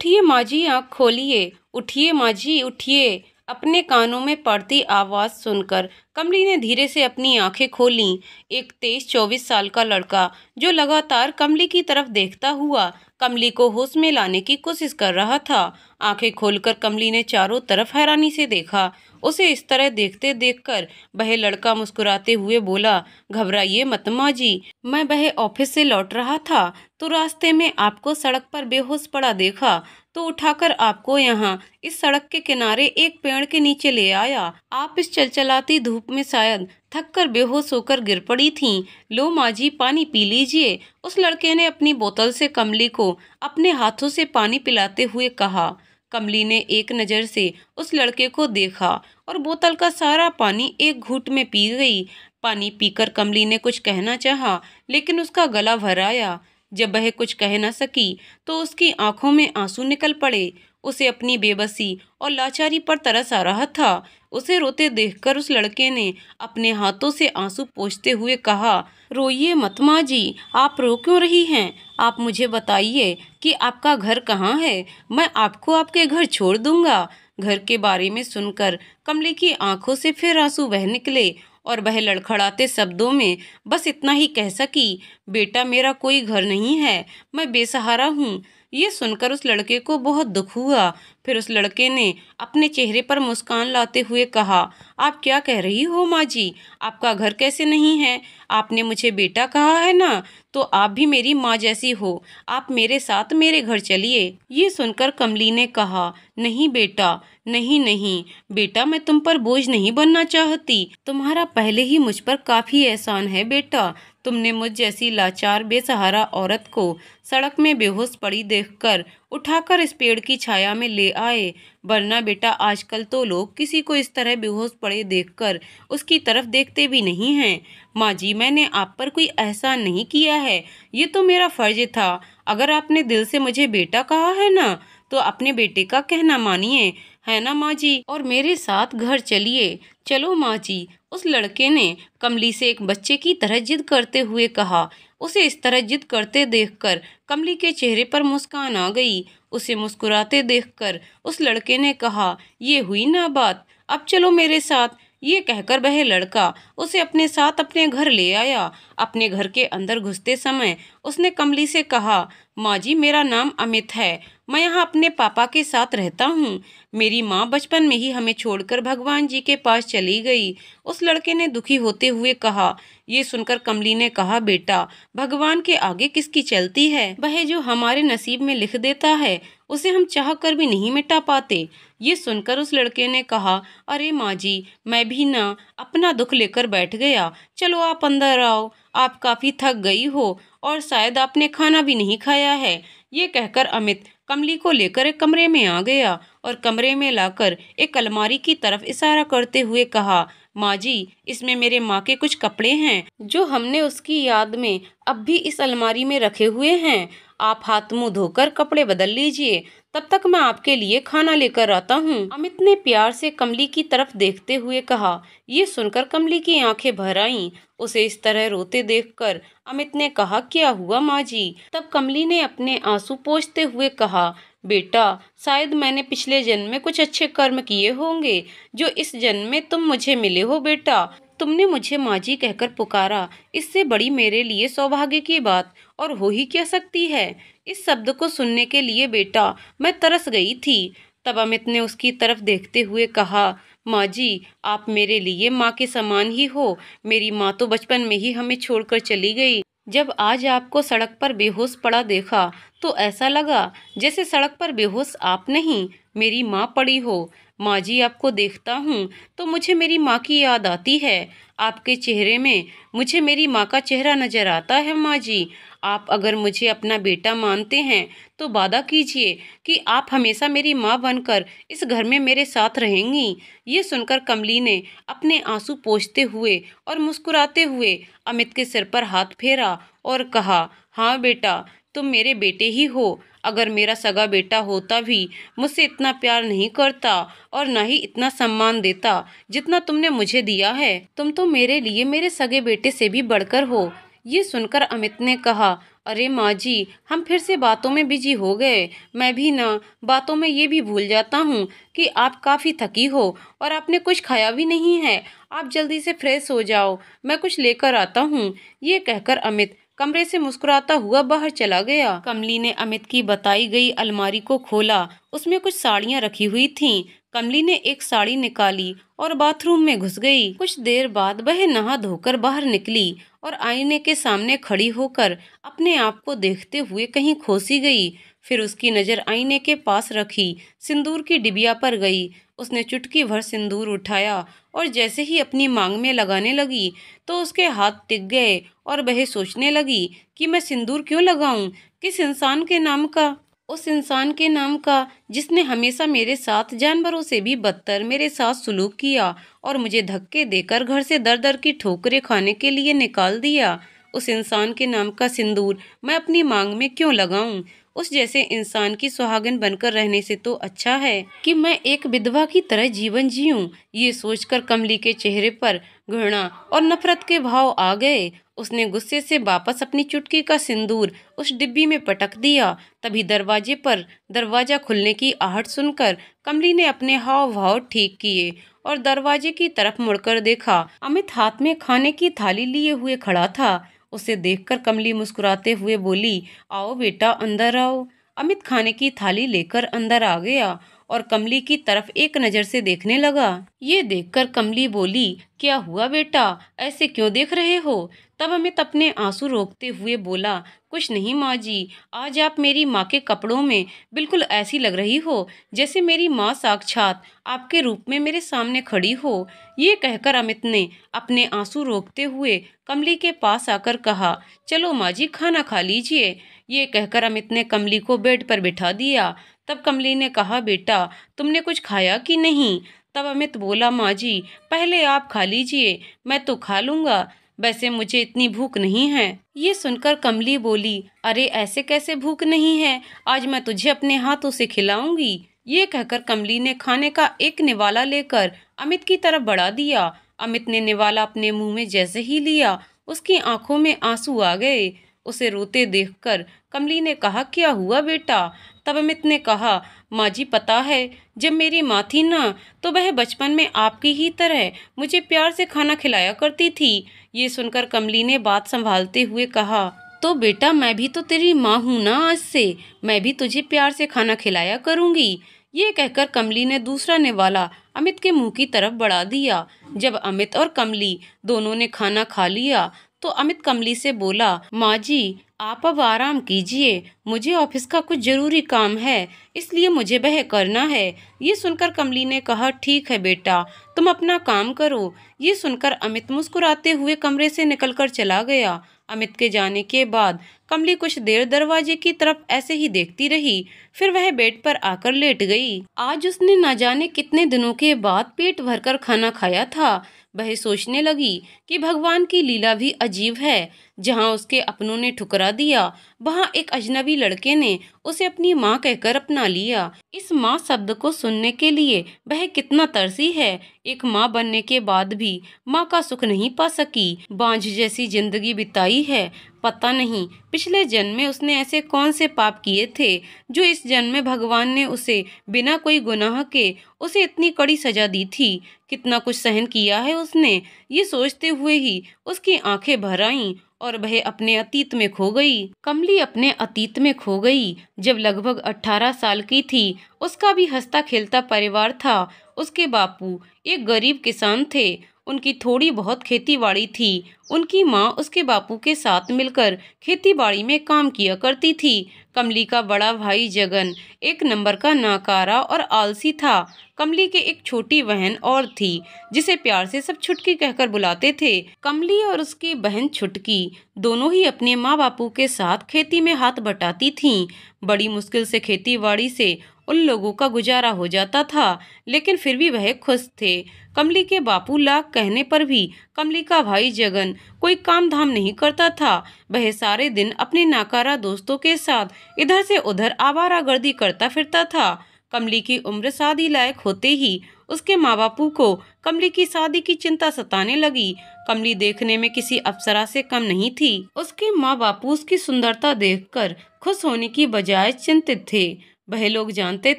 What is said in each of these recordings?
उठिए माँ जी, आँख खोलिए। उठिए माँ जी, उठिए। अपने कानों में पड़ती आवाज़ सुनकर कमली ने धीरे से अपनी आंखें खोलीं। एक 23-24 साल का लड़का जो लगातार कमली की तरफ देखता हुआ कमली को होश में लाने की कोशिश कर रहा था। आंखें खोलकर कमली ने चारों तरफ हैरानी से देखा। उसे इस तरह देखते देखकर वह लड़का मुस्कुराते हुए बोला, घबराइए मत माँ जी, मैं वह ऑफिस से लौट रहा था तो रास्ते में आपको सड़क पर बेहोश पड़ा देखा तो उठाकर आपको यहाँ इस सड़क के किनारे एक पेड़ के नीचे ले आया। आप इस चलचलाती धूप में शायद थक कर बेहोश होकर गिर पड़ी थीं। लो माँ जी, पानी पी लीजिए। उस लड़के ने अपनी बोतल से कमली को अपने हाथों से पानी पिलाते हुए कहा। कमली ने एक नज़र से उस लड़के को देखा और बोतल का सारा पानी एक घूंट में पी गई। पानी पीकर कमली ने कुछ कहना चाहा, लेकिन उसका गला भर आया। जब वह कुछ कह न सकी तो उसकी आंखों में आंसू निकल पड़े। उसे अपनी बेबसी और लाचारी पर तरस आ रहा था। उसे रोते देखकर उस लड़के ने अपने हाथों से आंसू पोंछते हुए कहा, रोइए मत माँ जी, आप रो क्यों रही हैं? आप मुझे बताइए कि आपका घर कहाँ है, मैं आपको आपके घर छोड़ दूंगा। घर के बारे में सुनकर कमली की आंखों से फिर आंसू बह निकले और वह लड़खड़ाते शब्दों में बस इतना ही कह सकी, बेटा मेरा कोई घर नहीं है, मैं बेसहारा हूँ। ये सुनकर उस लड़के को बहुत दुख हुआ। फिर उस लड़के ने अपने चेहरे पर मुस्कान लाते हुए कहा, आप क्या कह रही हो माँ जी, आपका घर कैसे नहीं है? आपने मुझे बेटा कहा है ना, तो आप भी मेरी माँ जैसी हो। आप मेरे साथ मेरे घर चलिए। ये सुनकर कमली ने कहा, नहीं बेटा, नहीं नहीं बेटा, मैं तुम पर बोझ नहीं बनना चाहती। तुम्हारा पहले ही मुझ पर काफी एहसान है बेटा। तुमने मुझ जैसी लाचार बेसहारा औरत को सड़क में बेहोश पड़ी देखकर उठाकर इस पेड़ की छाया में ले आए, वरना बेटा आजकल तो लोग किसी को इस तरह बेहोश पड़े देखकर उसकी तरफ देखते भी नहीं हैं। माँ जी, मैंने आप पर कोई एहसान नहीं किया है, ये तो मेरा फर्ज था। अगर आपने दिल से मुझे बेटा कहा है ना, तो अपने बेटे का कहना मानिए, है ना माँ जी, और मेरे साथ घर चलिए। चलो माँ जी। उस लड़के ने कमली से एक बच्चे की तरह जिद करते हुए कहा। उसे इस तरह जिद करते देखकर कमली के चेहरे पर मुस्कान आ गई। उसे मुस्कुराते देखकर उस लड़के ने कहा, ये हुई ना बात, अब चलो मेरे साथ। ये कहकर वह लड़का उसे अपने साथ अपने घर ले आया। अपने घर के अंदर घुसते समय उसने कमली से कहा, माँ जी, मेरा नाम अमित है, मैं यहाँ अपने पापा के साथ रहता हूँ। मेरी माँ बचपन में ही हमें छोड़कर भगवान जी के पास चली गई। उस लड़के ने दुखी होते हुए कहा। ये सुनकर कमली ने कहा, बेटा, भगवान के आगे किसकी चलती है? वह जो हमारे नसीब में लिख देता है उसे हम चाह कर भी नहीं मिटा पाते। ये सुनकर उस लड़के ने कहा, अरे माँ जी, मैं भी ना अपना दुख लेकर बैठ गया। चलो आप अंदर आओ, आप काफी थक गई हो और शायद आपने खाना भी नहीं खाया है। ये कहकर अमित कमली को लेकर एक कमरे में आ गया और कमरे में लाकर एक अलमारी की तरफ इशारा करते हुए कहा, माँ जी, इसमें मेरे माँ के कुछ कपड़े हैं जो हमने उसकी याद में अब भी इस अलमारी में रखे हुए हैं। आप हाथ मुंह धोकर कपड़े बदल लीजिए, तब तक मैं आपके लिए खाना लेकर आता हूँ। अमित ने प्यार से कमली की तरफ देखते हुए कहा। ये सुनकर कमली की आंखें भर आईं। उसे इस तरह रोते देखकर अमित ने कहा, क्या हुआ माँ जी? तब कमली ने अपने आंसू पोंछते हुए कहा, बेटा, शायद मैंने पिछले जन्म में कुछ अच्छे कर्म किए होंगे जो इस जन्म में तुम मुझे मिले हो। बेटा, तुमने मुझे माँ जी कहकर पुकारा, इससे बड़ी मेरे लिए सौभाग्य की बात और हो ही क्या सकती है। इस शब्द को सुनने के लिए बेटा मैं तरस गई थी। तब अमित ने उसकी तरफ देखते हुए कहा, माँ जी, आप मेरे लिए माँ के समान ही हो। मेरी माँ तो बचपन में ही हमें छोड़कर चली गई। जब आज आपको सड़क पर बेहोश पड़ा देखा तो ऐसा लगा जैसे सड़क पर बेहोश आप नहीं, मेरी माँ पड़ी हो। माँ जी, आपको देखता हूँ तो मुझे मेरी माँ की याद आती है। आपके चेहरे में मुझे मेरी माँ का चेहरा नजर आता है। माँ जी, आप अगर मुझे अपना बेटा मानते हैं तो वादा कीजिए कि आप हमेशा मेरी माँ बनकर इस घर में मेरे साथ रहेंगी। ये सुनकर कमली ने अपने आंसू पोंछते हुए और मुस्कुराते हुए अमित के सिर पर हाथ फेरा और कहा, हाँ बेटा, तुम मेरे बेटे ही हो। अगर मेरा सगा बेटा होता भी मुझसे इतना प्यार नहीं करता और ना ही इतना सम्मान देता जितना तुमने मुझे दिया है। तुम तो मेरे लिए मेरे सगे बेटे से भी बढ़कर हो। ये सुनकर अमित ने कहा, अरे माँ जी, हम फिर से बातों में बिजी हो गए। मैं भी ना बातों में ये भी भूल जाता हूँ कि आप काफ़ी थकी हो और आपने कुछ खाया भी नहीं है। आप जल्दी से फ्रेश हो जाओ, मैं कुछ लेकर आता हूँ। ये कहकर अमित कमरे से मुस्कुराता हुआ बाहर चला गया। कमली ने अमित की बताई गई अलमारी को खोला। उसमें कुछ साड़ियाँ रखी हुई थीं। कमली ने एक साड़ी निकाली और बाथरूम में घुस गई। कुछ देर बाद वह नहा धोकर बाहर निकली और आईने के सामने खड़ी होकर अपने आप को देखते हुए कहीं खोसी गई। फिर उसकी नज़र आईने के पास रखी सिंदूर की डिबिया पर गई। उसने चुटकी भर सिंदूर उठाया और जैसे ही अपनी मांग में लगाने लगी तो उसके हाथ टिक गए और वह सोचने लगी कि मैं सिंदूर क्यों लगाऊं, किस इंसान के नाम का, उस इंसान के नाम का जिसने हमेशा मेरे साथ जानवरों से भी बदतर मेरे साथ सुलूक किया और मुझे धक्के देकर घर से दर दर की ठोकरें खाने के लिए निकाल दिया। उस इंसान के नाम का सिंदूर मैं अपनी मांग में क्यों लगाऊं? उस जैसे इंसान की सुहागन बनकर रहने से तो अच्छा है कि मैं एक विधवा की तरह जीवन जीऊं। ये सोचकर कमली के चेहरे पर घृणा और नफरत के भाव आ गए। उसने गुस्से से वापस अपनी चुटकी का सिंदूर उस डिब्बी में पटक दिया। तभी दरवाजे पर दरवाजा खुलने की आहट सुनकर कमली ने अपने हाव भाव ठीक किए और दरवाजे की तरफ मुड़कर देखा। अमित हाथ में खाने की थाली लिए हुए खड़ा था। उसे देखकर कमली मुस्कुराते हुए बोली, आओ बेटा अंदर आओ। अमित खाने की थाली लेकर अंदर आ गया और कमली की तरफ एक नज़र से देखने लगा। ये देखकर कमली बोली, क्या हुआ बेटा, ऐसे क्यों देख रहे हो? तब अमित अपने आंसू रोकते हुए बोला, कुछ नहीं माँ जी, आज आप मेरी माँ के कपड़ों में बिल्कुल ऐसी लग रही हो जैसे मेरी माँ साक्षात आपके रूप में मेरे सामने खड़ी हो। ये कहकर अमित ने अपने आंसू रोकते हुए कमली के पास आकर कहा, चलो माँ जी खाना खा लीजिए। ये कहकर अमित ने कमली को बेड पर बिठा दिया। तब कमली ने कहा, बेटा तुमने कुछ खाया कि नहीं? तब अमित बोला, माँ जी पहले आप खा लीजिए, मैं तो खा लूंगा, वैसे मुझे इतनी भूख नहीं है। ये सुनकर कमली बोली, अरे ऐसे कैसे भूख नहीं है, आज मैं तुझे अपने हाथों से खिलाऊंगी। ये कहकर कमली ने खाने का एक निवाला लेकर अमित की तरफ बढ़ा दिया। अमित ने निवाला अपने मुंह में जैसे ही लिया उसकी आंखों में आंसू आ गए। उसे रोते देखकर कमली ने कहा, क्या हुआ बेटा? तब अमित ने कहा, माँ जी पता है जब मेरी माँ थी ना तो वह बचपन में आपकी ही तरह मुझे प्यार से खाना खिलाया करती थी। ये सुनकर कमली ने बात संभालते हुए कहा, तो बेटा मैं भी तो तेरी माँ हूँ ना, आज से मैं भी तुझे प्यार से खाना खिलाया करूँगी। ये कहकर कमली ने दूसरा निवाला अमित के मुंह की तरफ बढ़ा दिया। जब अमित और कमली दोनों ने खाना खा लिया तो अमित कमली से बोला, माँ जी आप अब आराम कीजिए, मुझे ऑफिस का कुछ जरूरी काम है इसलिए मुझे वह करना है। ये सुनकर कमली ने कहा, ठीक है बेटा तुम अपना काम करो। ये सुनकर अमित मुस्कुराते हुए कमरे से निकलकर चला गया। अमित के जाने के बाद कमली कुछ देर दरवाजे की तरफ ऐसे ही देखती रही, फिर वह बेड पर आकर लेट गई। आज उसने न जाने कितने दिनों के बाद पेट भरकर खाना खाया था। वह सोचने लगी कि भगवान की लीला भी अजीब है। जहाँ उसके अपनों ने ठुकरा दिया वहाँ एक अजनबी लड़के ने उसे अपनी माँ कहकर अपना लिया। इस माँ शब्द को सुनने के लिए वह कितना तरसी है। एक माँ बनने के बाद भी माँ का सुख नहीं पा सकी, बांझ जैसी जिंदगी बिताई है। पता नहीं पिछले जन्म में उसने ऐसे कौन से पाप किए थे जो इस जन्म में भगवान ने उसे बिना कोई गुनाह के उसे इतनी कड़ी सजा दी थी। कितना कुछ सहन किया है उसने। ये सोचते हुए ही उसकी आंखें भर आईं और वह अपने अतीत में खो गई। कमली अपने अतीत में खो गई। जब लगभग 18 साल की थी उसका भी हंसता खेलता परिवार था। उसके बापू एक गरीब किसान थे। उनकी थोड़ी बहुत खेतीबाड़ी थी। उनकी माँ उसके बापू के साथ मिलकर खेतीबाड़ी में काम किया करती थी। कमली का बड़ा भाई जगन एक नंबर का नाकारा और आलसी था। कमली के एक छोटी बहन और थी जिसे प्यार से सब छुटकी कहकर बुलाते थे। कमली और उसकी बहन छुटकी दोनों ही अपने माँ बापू के साथ खेती में हाथ बटाती थीं। बड़ी मुश्किल से खेतीबाड़ी से उन लोगों का गुजारा हो जाता था, लेकिन फिर भी वह खुश थे। कमली के बापू लाख कहने पर भी कमली का भाई जगन कोई काम धाम नहीं करता था। वह सारे दिन अपने नाकारा दोस्तों के साथ इधर से उधर आवारागर्दी करता फिरता था। कमली की उम्र शादी लायक होते ही उसके माँ बापू को कमली की शादी की चिंता सताने लगी। कमली देखने में किसी अप्सरा से कम नहीं थी। उसके माँ बापू उसकी सुंदरता देखकर खुश होने की बजाय चिंतित थे। वह लोग जानते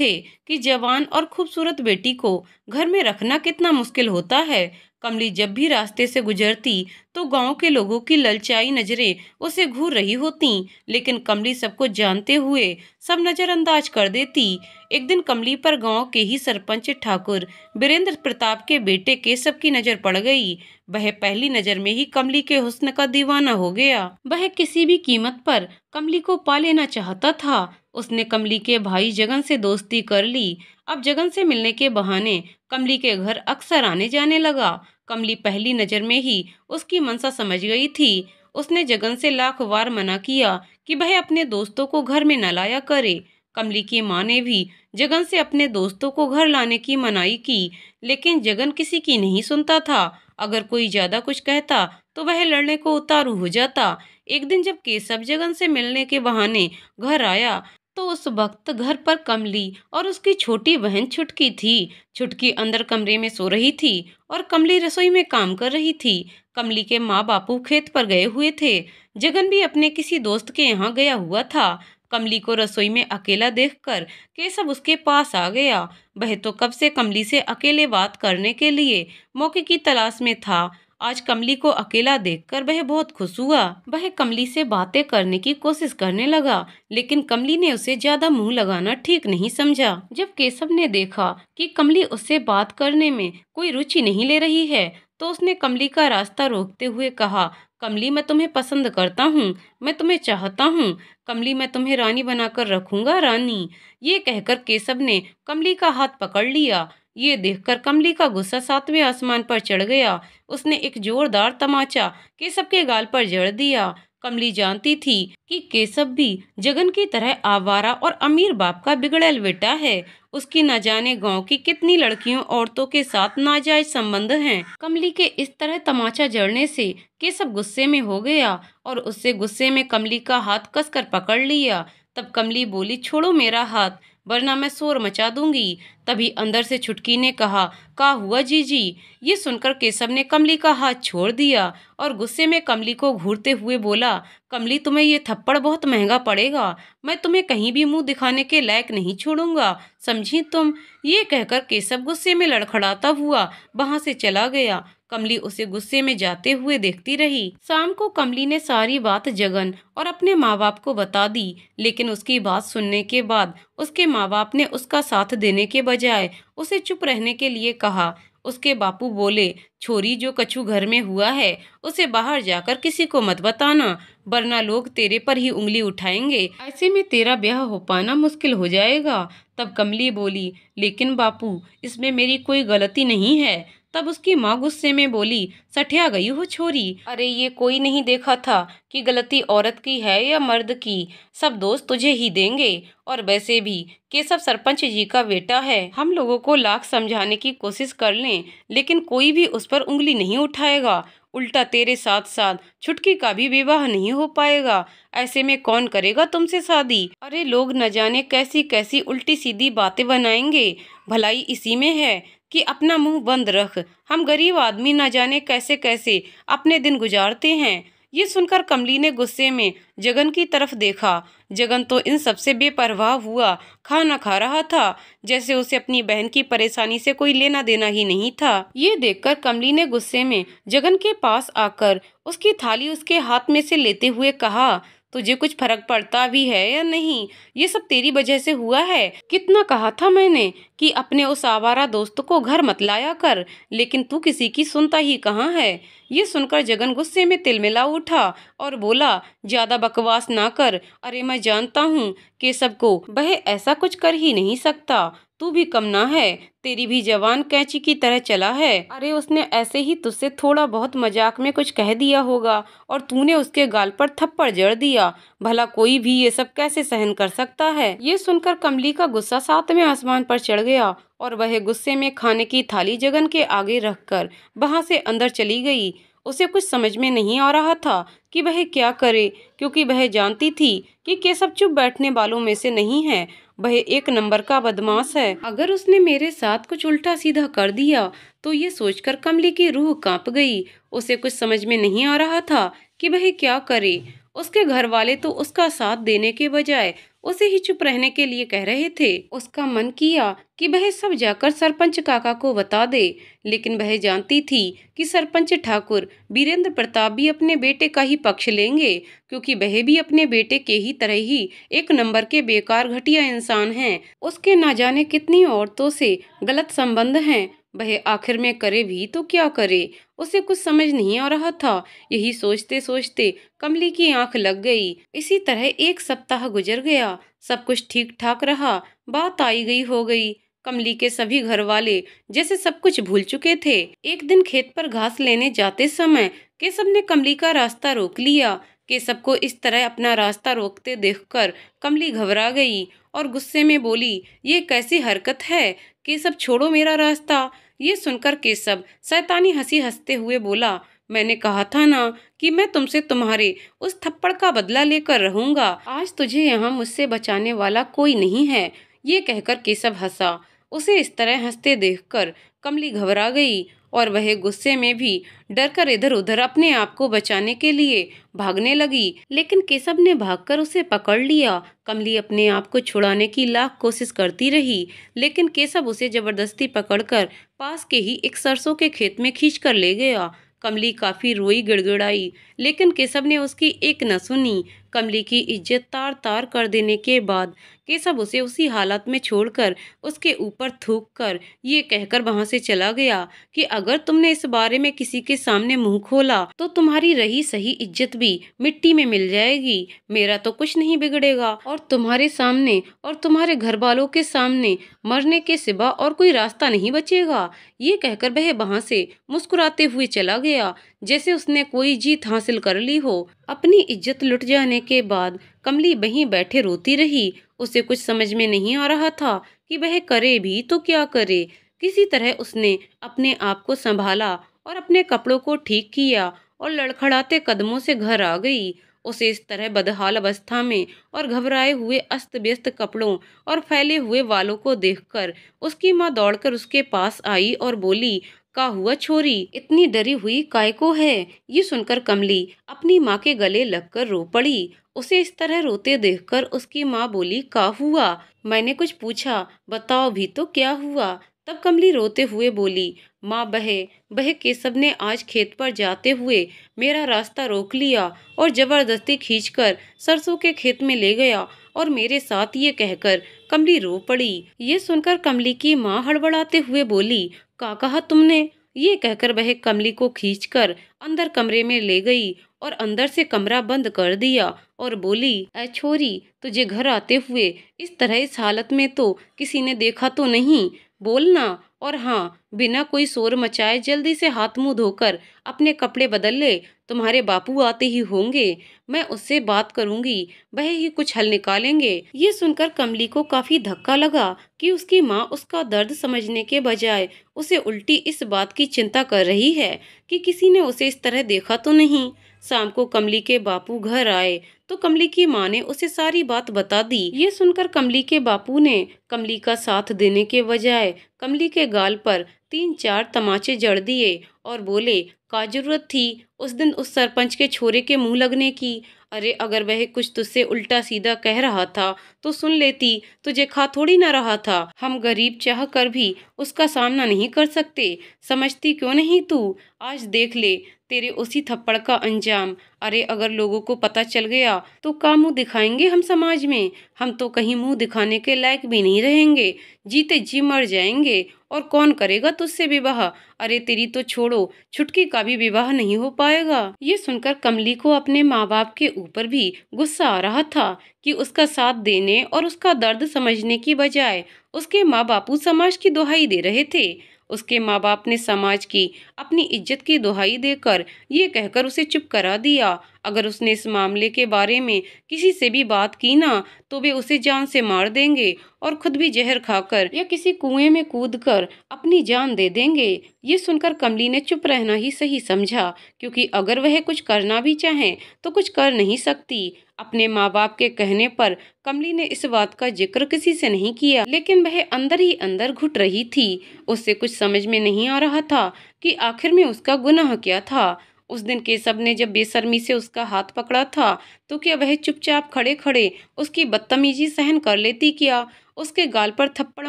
थे कि जवान और खूबसूरत बेटी को घर में रखना कितना मुश्किल होता है। कमली जब भी रास्ते से गुजरती तो गांव के लोगों की ललचाई नजरें उसे घूर रही होती, लेकिन कमली सबको जानते हुए सब नजरअंदाज कर देती। एक दिन कमली पर गांव के ही सरपंच ठाकुर वीरेंद्र प्रताप के बेटे केशव की नजर पड़ गई। वह पहली नजर में ही कमली के हुस्न का दीवाना हो गया। वह किसी भी कीमत पर कमली को पा लेना चाहता था। उसने कमली के भाई जगन से दोस्ती कर ली। अब जगन से मिलने के बहाने कमली के घर अक्सर आने जाने लगा। कमली पहली नजर में ही उसकी मनसा समझ गई थी। उसने जगन से लाख बार मना किया कि वह अपने दोस्तों को घर में न लाया करे। कमली की माँ ने भी जगन से अपने दोस्तों को घर लाने की मनाही की, लेकिन जगन किसी की नहीं सुनता था। अगर कोई ज्यादा कुछ कहता तो वह लड़ने को उतारू हो जाता। एक दिन जब केशव जगन से मिलने के बहाने घर आया तो उस वक्त घर पर कमली और उसकी छोटी बहन छुटकी थी। छुटकी अंदर कमरे में सो रही थी और कमली रसोई में काम कर रही थी। कमली के माँ बापू खेत पर गए हुए थे। जगन भी अपने किसी दोस्त के यहाँ गया हुआ था। कमली को रसोई में अकेला देखकर केशव उसके पास आ गया। वह तो कब से कमली से अकेले बात करने के लिए मौके की तलाश में था। आज कमली को अकेला देखकर वह बहुत खुश हुआ। वह कमली से बातें करने की कोशिश करने लगा, लेकिन कमली ने उसे ज्यादा मुंह लगाना ठीक नहीं समझा। जब केशव ने देखा कि कमली उससे बात करने में कोई रुचि नहीं ले रही है, तो उसने कमली का रास्ता रोकते हुए कहा, कमली मैं तुम्हें पसंद करता हूँ, मैं तुम्हें चाहता हूँ। कमली मैं तुम्हें रानी बनाकर रखूंगा, रानी। ये कहकर केशव ने कमली का हाथ पकड़ लिया। ये देखकर कमली का गुस्सा सातवें आसमान पर चढ़ गया। उसने एक जोरदार तमाचा केशव के गाल पर जड़ दिया। कमली जानती थी कि केशव भी जगन की तरह आवारा और अमीर बाप का बिगड़ैल बेटा है। उसकी न जाने गांव की कितनी लड़कियों औरतों के साथ नाजायज संबंध हैं। कमली के इस तरह तमाचा जड़ने से केशव गुस्से में हो गया और उससे गुस्से में कमली का हाथ कसकर पकड़ लिया। तब कमली बोली, छोड़ो मेरा हाथ, वरना मैं शोर मचा दूंगी। तभी अंदर से छुटकी ने कहा, का हुआ जीजी? ये सुनकर केशव ने कमली का हाथ छोड़ दिया और गुस्से में कमली को घूरते हुए बोला, कमली तुम्हें ये थप्पड़ बहुत महंगा पड़ेगा। मैं तुम्हें कहीं भी मुंह दिखाने के लायक नहीं छोड़ूंगा, समझी तुम? ये कहकर केशव गुस्से में लड़खड़ाता हुआ वहां से चला गया। कमली उसे गुस्से में जाते हुए देखती रही। शाम को कमली ने सारी बात जगन और अपने माँ बाप को बता दी, लेकिन उसकी बात सुनने के बाद उसके माँ बाप ने उसका साथ देने के बजाय उसे चुप रहने के लिए कहा। उसके बापू बोले, छोरी जो कछु घर में हुआ है उसे बाहर जाकर किसी को मत बताना, वरना लोग तेरे पर ही उंगली उठाएंगे। ऐसे में तेरा ब्याह हो पाना मुश्किल हो जाएगा। तब कमली बोली, लेकिन बापू इसमें मेरी कोई गलती नहीं है। तब उसकी माँ गुस्से में बोली, सठिया गई हो छोरी, अरे ये कोई नहीं देखा था कि गलती औरत की है या मर्द की, सब दोस्त तुझे ही देंगे। और वैसे भी केशव सरपंच जी का बेटा है। हम लोगों को लाख समझाने की कोशिश कर लें, लेकिन कोई भी उस पर उंगली नहीं उठाएगा। उल्टा तेरे साथ साथ छुटकी का भी विवाह नहीं हो पाएगा। ऐसे में कौन करेगा तुमसे शादी? अरे लोग न जाने कैसी कैसी उल्टी सीधी बातें बनाएंगे। भलाई इसी में है कि अपना मुंह बंद रख। हम गरीब आदमी न जाने कैसे कैसे अपने दिन गुजारते हैं। ये सुनकर कमली ने गुस्से में जगन की तरफ देखा। जगन तो इन सबसे बेपरवाह हुआ खाना खा रहा था, जैसे उसे अपनी बहन की परेशानी से कोई लेना देना ही नहीं था। ये देखकर कमली ने गुस्से में जगन के पास आकर उसकी थाली उसके हाथ में से लेते हुए कहा, तुझे कुछ फर्क पड़ता भी है या नहीं? ये सब तेरी वजह से हुआ है। कितना कहा था मैंने कि अपने उस आवारा दोस्त को घर मत लाया कर, लेकिन तू किसी की सुनता ही कहाँ है। ये सुनकर जगन गुस्से में तिलमिला उठा और बोला, ज्यादा बकवास ना कर। अरे मैं जानता हूँ केशव को, वह ऐसा कुछ कर ही नहीं सकता। तू भी कम ना है, तेरी भी जवान कैंची की तरह चला है। अरे उसने ऐसे ही तुझसे थोड़ा बहुत मजाक में कुछ कह दिया होगा और तूने उसके गाल पर थप्पड़ जड़ दिया। भला कोई भी ये सब कैसे सहन कर सकता है? ये सुनकर कमली का गुस्सा सातवें आसमान पर चढ़ गया और वह गुस्से में खाने की थाली जगन के आगे रखकर वहां से अंदर चली गई। उसे कुछ समझ में नहीं आ रहा था कि वह क्या करे, क्योंकि वह जानती थी कि केशव चुप बैठने वालों में से नहीं है। वह एक नंबर का बदमाश है। अगर उसने मेरे साथ कुछ उल्टा सीधा कर दिया तो ये सोचकर कमली की रूह कांप गई। उसे कुछ समझ में नहीं आ रहा था कि वह क्या करे। उसके घर वाले तो उसका साथ देने के बजाय उसे ही चुप रहने के लिए कह रहे थे। उसका मन किया कि वह सब जाकर सरपंच काका को बता दे, लेकिन वह जानती थी कि सरपंच ठाकुर वीरेंद्र प्रताप भी अपने बेटे का ही पक्ष लेंगे, क्योंकि वह भी अपने बेटे के ही तरह ही एक नंबर के बेकार घटिया इंसान हैं। उसके ना जाने कितनी औरतों से गलत संबंध हैं। वह आखिर में करे भी तो क्या करे, उसे कुछ समझ नहीं आ रहा था। यही सोचते सोचते कमली की आंख लग गई। इसी तरह एक सप्ताह गुजर गया। सब कुछ ठीक ठाक रहा। बात आई गई हो गई। कमली के सभी घर वाले जैसे सब कुछ भूल चुके थे। एक दिन खेत पर घास लेने जाते समय केशव ने कमली का रास्ता रोक लिया। केशव को इस तरह अपना रास्ता रोकते देखकर कमली घबरा गई और गुस्से में बोली, ये कैसी हरकत है केशव, छोड़ो मेरा रास्ता। ये सुनकर केशव शैतानी हंसी हंसते हुए बोला, मैंने कहा था ना कि मैं तुमसे तुम्हारे उस थप्पड़ का बदला लेकर रहूंगा। आज तुझे यहाँ मुझसे बचाने वाला कोई नहीं है। ये कहकर केशव हंसा। उसे इस तरह हंसते देखकर कमली घबरा गई और वह गुस्से में भी डर कर इधर उधर अपने आप को बचाने के लिए भागने लगी, लेकिन केशव ने भागकर उसे पकड़ लिया। कमली अपने आप को छुड़ाने की लाख कोशिश करती रही, लेकिन केशव उसे जबरदस्ती पकड़कर पास के ही एक सरसों के खेत में खींच कर ले गया। कमली काफी रोई गिड़गिड़ाई, लेकिन केशव ने उसकी एक न सुनी। कमली की इज्जत तार तार कर देने के बाद केशव उसे उसी हालत में छोड़कर उसके ऊपर थूक कर ये कहकर वहां से चला गया कि अगर तुमने इस बारे में किसी के सामने मुंह खोला तो तुम्हारी रही सही इज्जत भी मिट्टी में मिल जाएगी। मेरा तो कुछ नहीं बिगड़ेगा और तुम्हारे सामने और तुम्हारे घर वालों के सामने मरने के सिवा और कोई रास्ता नहीं बचेगा। ये कहकर वह वहां से मुस्कुराते हुए चला गया, जैसे उसने कोई जीत हासिल कर ली हो। अपनी इज्जत लुट जाने के बाद कमली वहीं बैठे रोती रही। उसे कुछ समझ में नहीं आ रहा था कि वह करे भी तो क्या करे। किसी तरह उसने अपने आप को संभाला और अपने कपड़ों को ठीक किया और लड़खड़ाते कदमों से घर आ गई। उसे इस तरह बदहाल अवस्था में और घबराए हुए अस्त व्यस्त कपड़ों और फैले हुए वालों को देखकर उसकी माँ दौड़कर उसके पास आई और बोली, का हुआ छोरी, इतनी डरी हुई काय को है। ये सुनकर कमली अपनी माँ के गले लगकर रो पड़ी। उसे इस तरह रोते देखकर उसकी माँ बोली, का हुआ? मैंने कुछ पूछा, बताओ भी तो क्या हुआ। तब कमली रोते हुए बोली, माँ बहे केशव ने आज खेत पर जाते हुए मेरा रास्ता रोक लिया और जबरदस्ती खींचकर सरसों के खेत में ले गया और मेरे साथ ये कहकर कमली रो पड़ी। ये सुनकर कमली की माँ हड़बड़ाते हुए बोली, का कहा तुमने? ये कहकर वह कमली को खींचकर अंदर कमरे में ले गई और अंदर से कमरा बंद कर दिया और बोली, ऐ छोरी, तुझे घर आते हुए इस तरह इस हालत में तो किसी ने देखा तो नहीं? बोलना, और हाँ, बिना कोई शोर मचाए जल्दी से हाथ मुंह धोकर अपने कपड़े बदल ले। तुम्हारे बापू आते ही होंगे, मैं उससे बात करूंगी, वह ही कुछ हल निकालेंगे। ये सुनकर कमली को काफी धक्का लगा कि उसकी माँ उसका दर्द समझने के बजाय उसे उल्टी इस बात की चिंता कर रही है कि किसी ने उसे इस तरह देखा तो नहीं। शाम को कमली के बापू घर आए तो कमली की माँ ने उसे सारी बात बता दी। ये सुनकर कमली के बापू ने कमली का साथ देने के बजाय कमली के गाल पर 3-4 तमाचे जड़ दिए और बोले, का जरूरत थी उस दिन उस सरपंच के छोरे के मुंह लगने की? अरे अगर वह कुछ तुझसे उल्टा सीधा कह रहा था तो सुन लेती, तुझे खा थोड़ी ना रहा था। हम गरीब चाह कर भी उसका सामना नहीं कर सकते, समझती क्यों नहीं तू? आज देख ले तेरे उसी थप्पड़ का अंजाम। अरे अगर लोगों को पता चल गया तो क्या मुंह दिखाएंगे हम समाज में? हम तो कहीं मुंह दिखाने के लायक भी नहीं रहेंगे, जीते जी मर जाएंगे। और कौन करेगा तुझसे विवाह? अरे तेरी तो छोड़ो, छुटकी का भी विवाह नहीं हो पाएगा। ये सुनकर कमली को अपने माँ बाप के ऊपर भी गुस्सा आ रहा था कि उसका साथ देने और उसका दर्द समझने की बजाय उसके माँ बापू समाज की दुहाई दे रहे थे। उसके माँ बाप ने समाज की अपनी इज्जत की दुहाई देकर ये कहकर उसे चुप करा दिया, अगर उसने इस मामले के बारे में किसी से भी बात की ना तो वे उसे जान से मार देंगे और खुद भी जहर खाकर या किसी कुएं में कूदकर अपनी जान दे देंगे। ये सुनकर कमली ने चुप रहना ही सही समझा, क्योंकि अगर वह कुछ करना भी चाहे तो कुछ कर नहीं सकती। अपने माँ बाप के कहने पर कमली ने इस बात का जिक्र किसी से नहीं किया, लेकिन वह अंदर ही अंदर घुट रही थी। उससे कुछ समझ में नहीं आ रहा था कि आखिर में उसका गुनाह क्या था। उस दिन केशव ने जब बेशर्मी से उसका हाथ पकड़ा था तो क्या वह चुपचाप खड़े खड़े उसकी बदतमीजी सहन कर लेती क्या? उसके गाल पर थप्पड़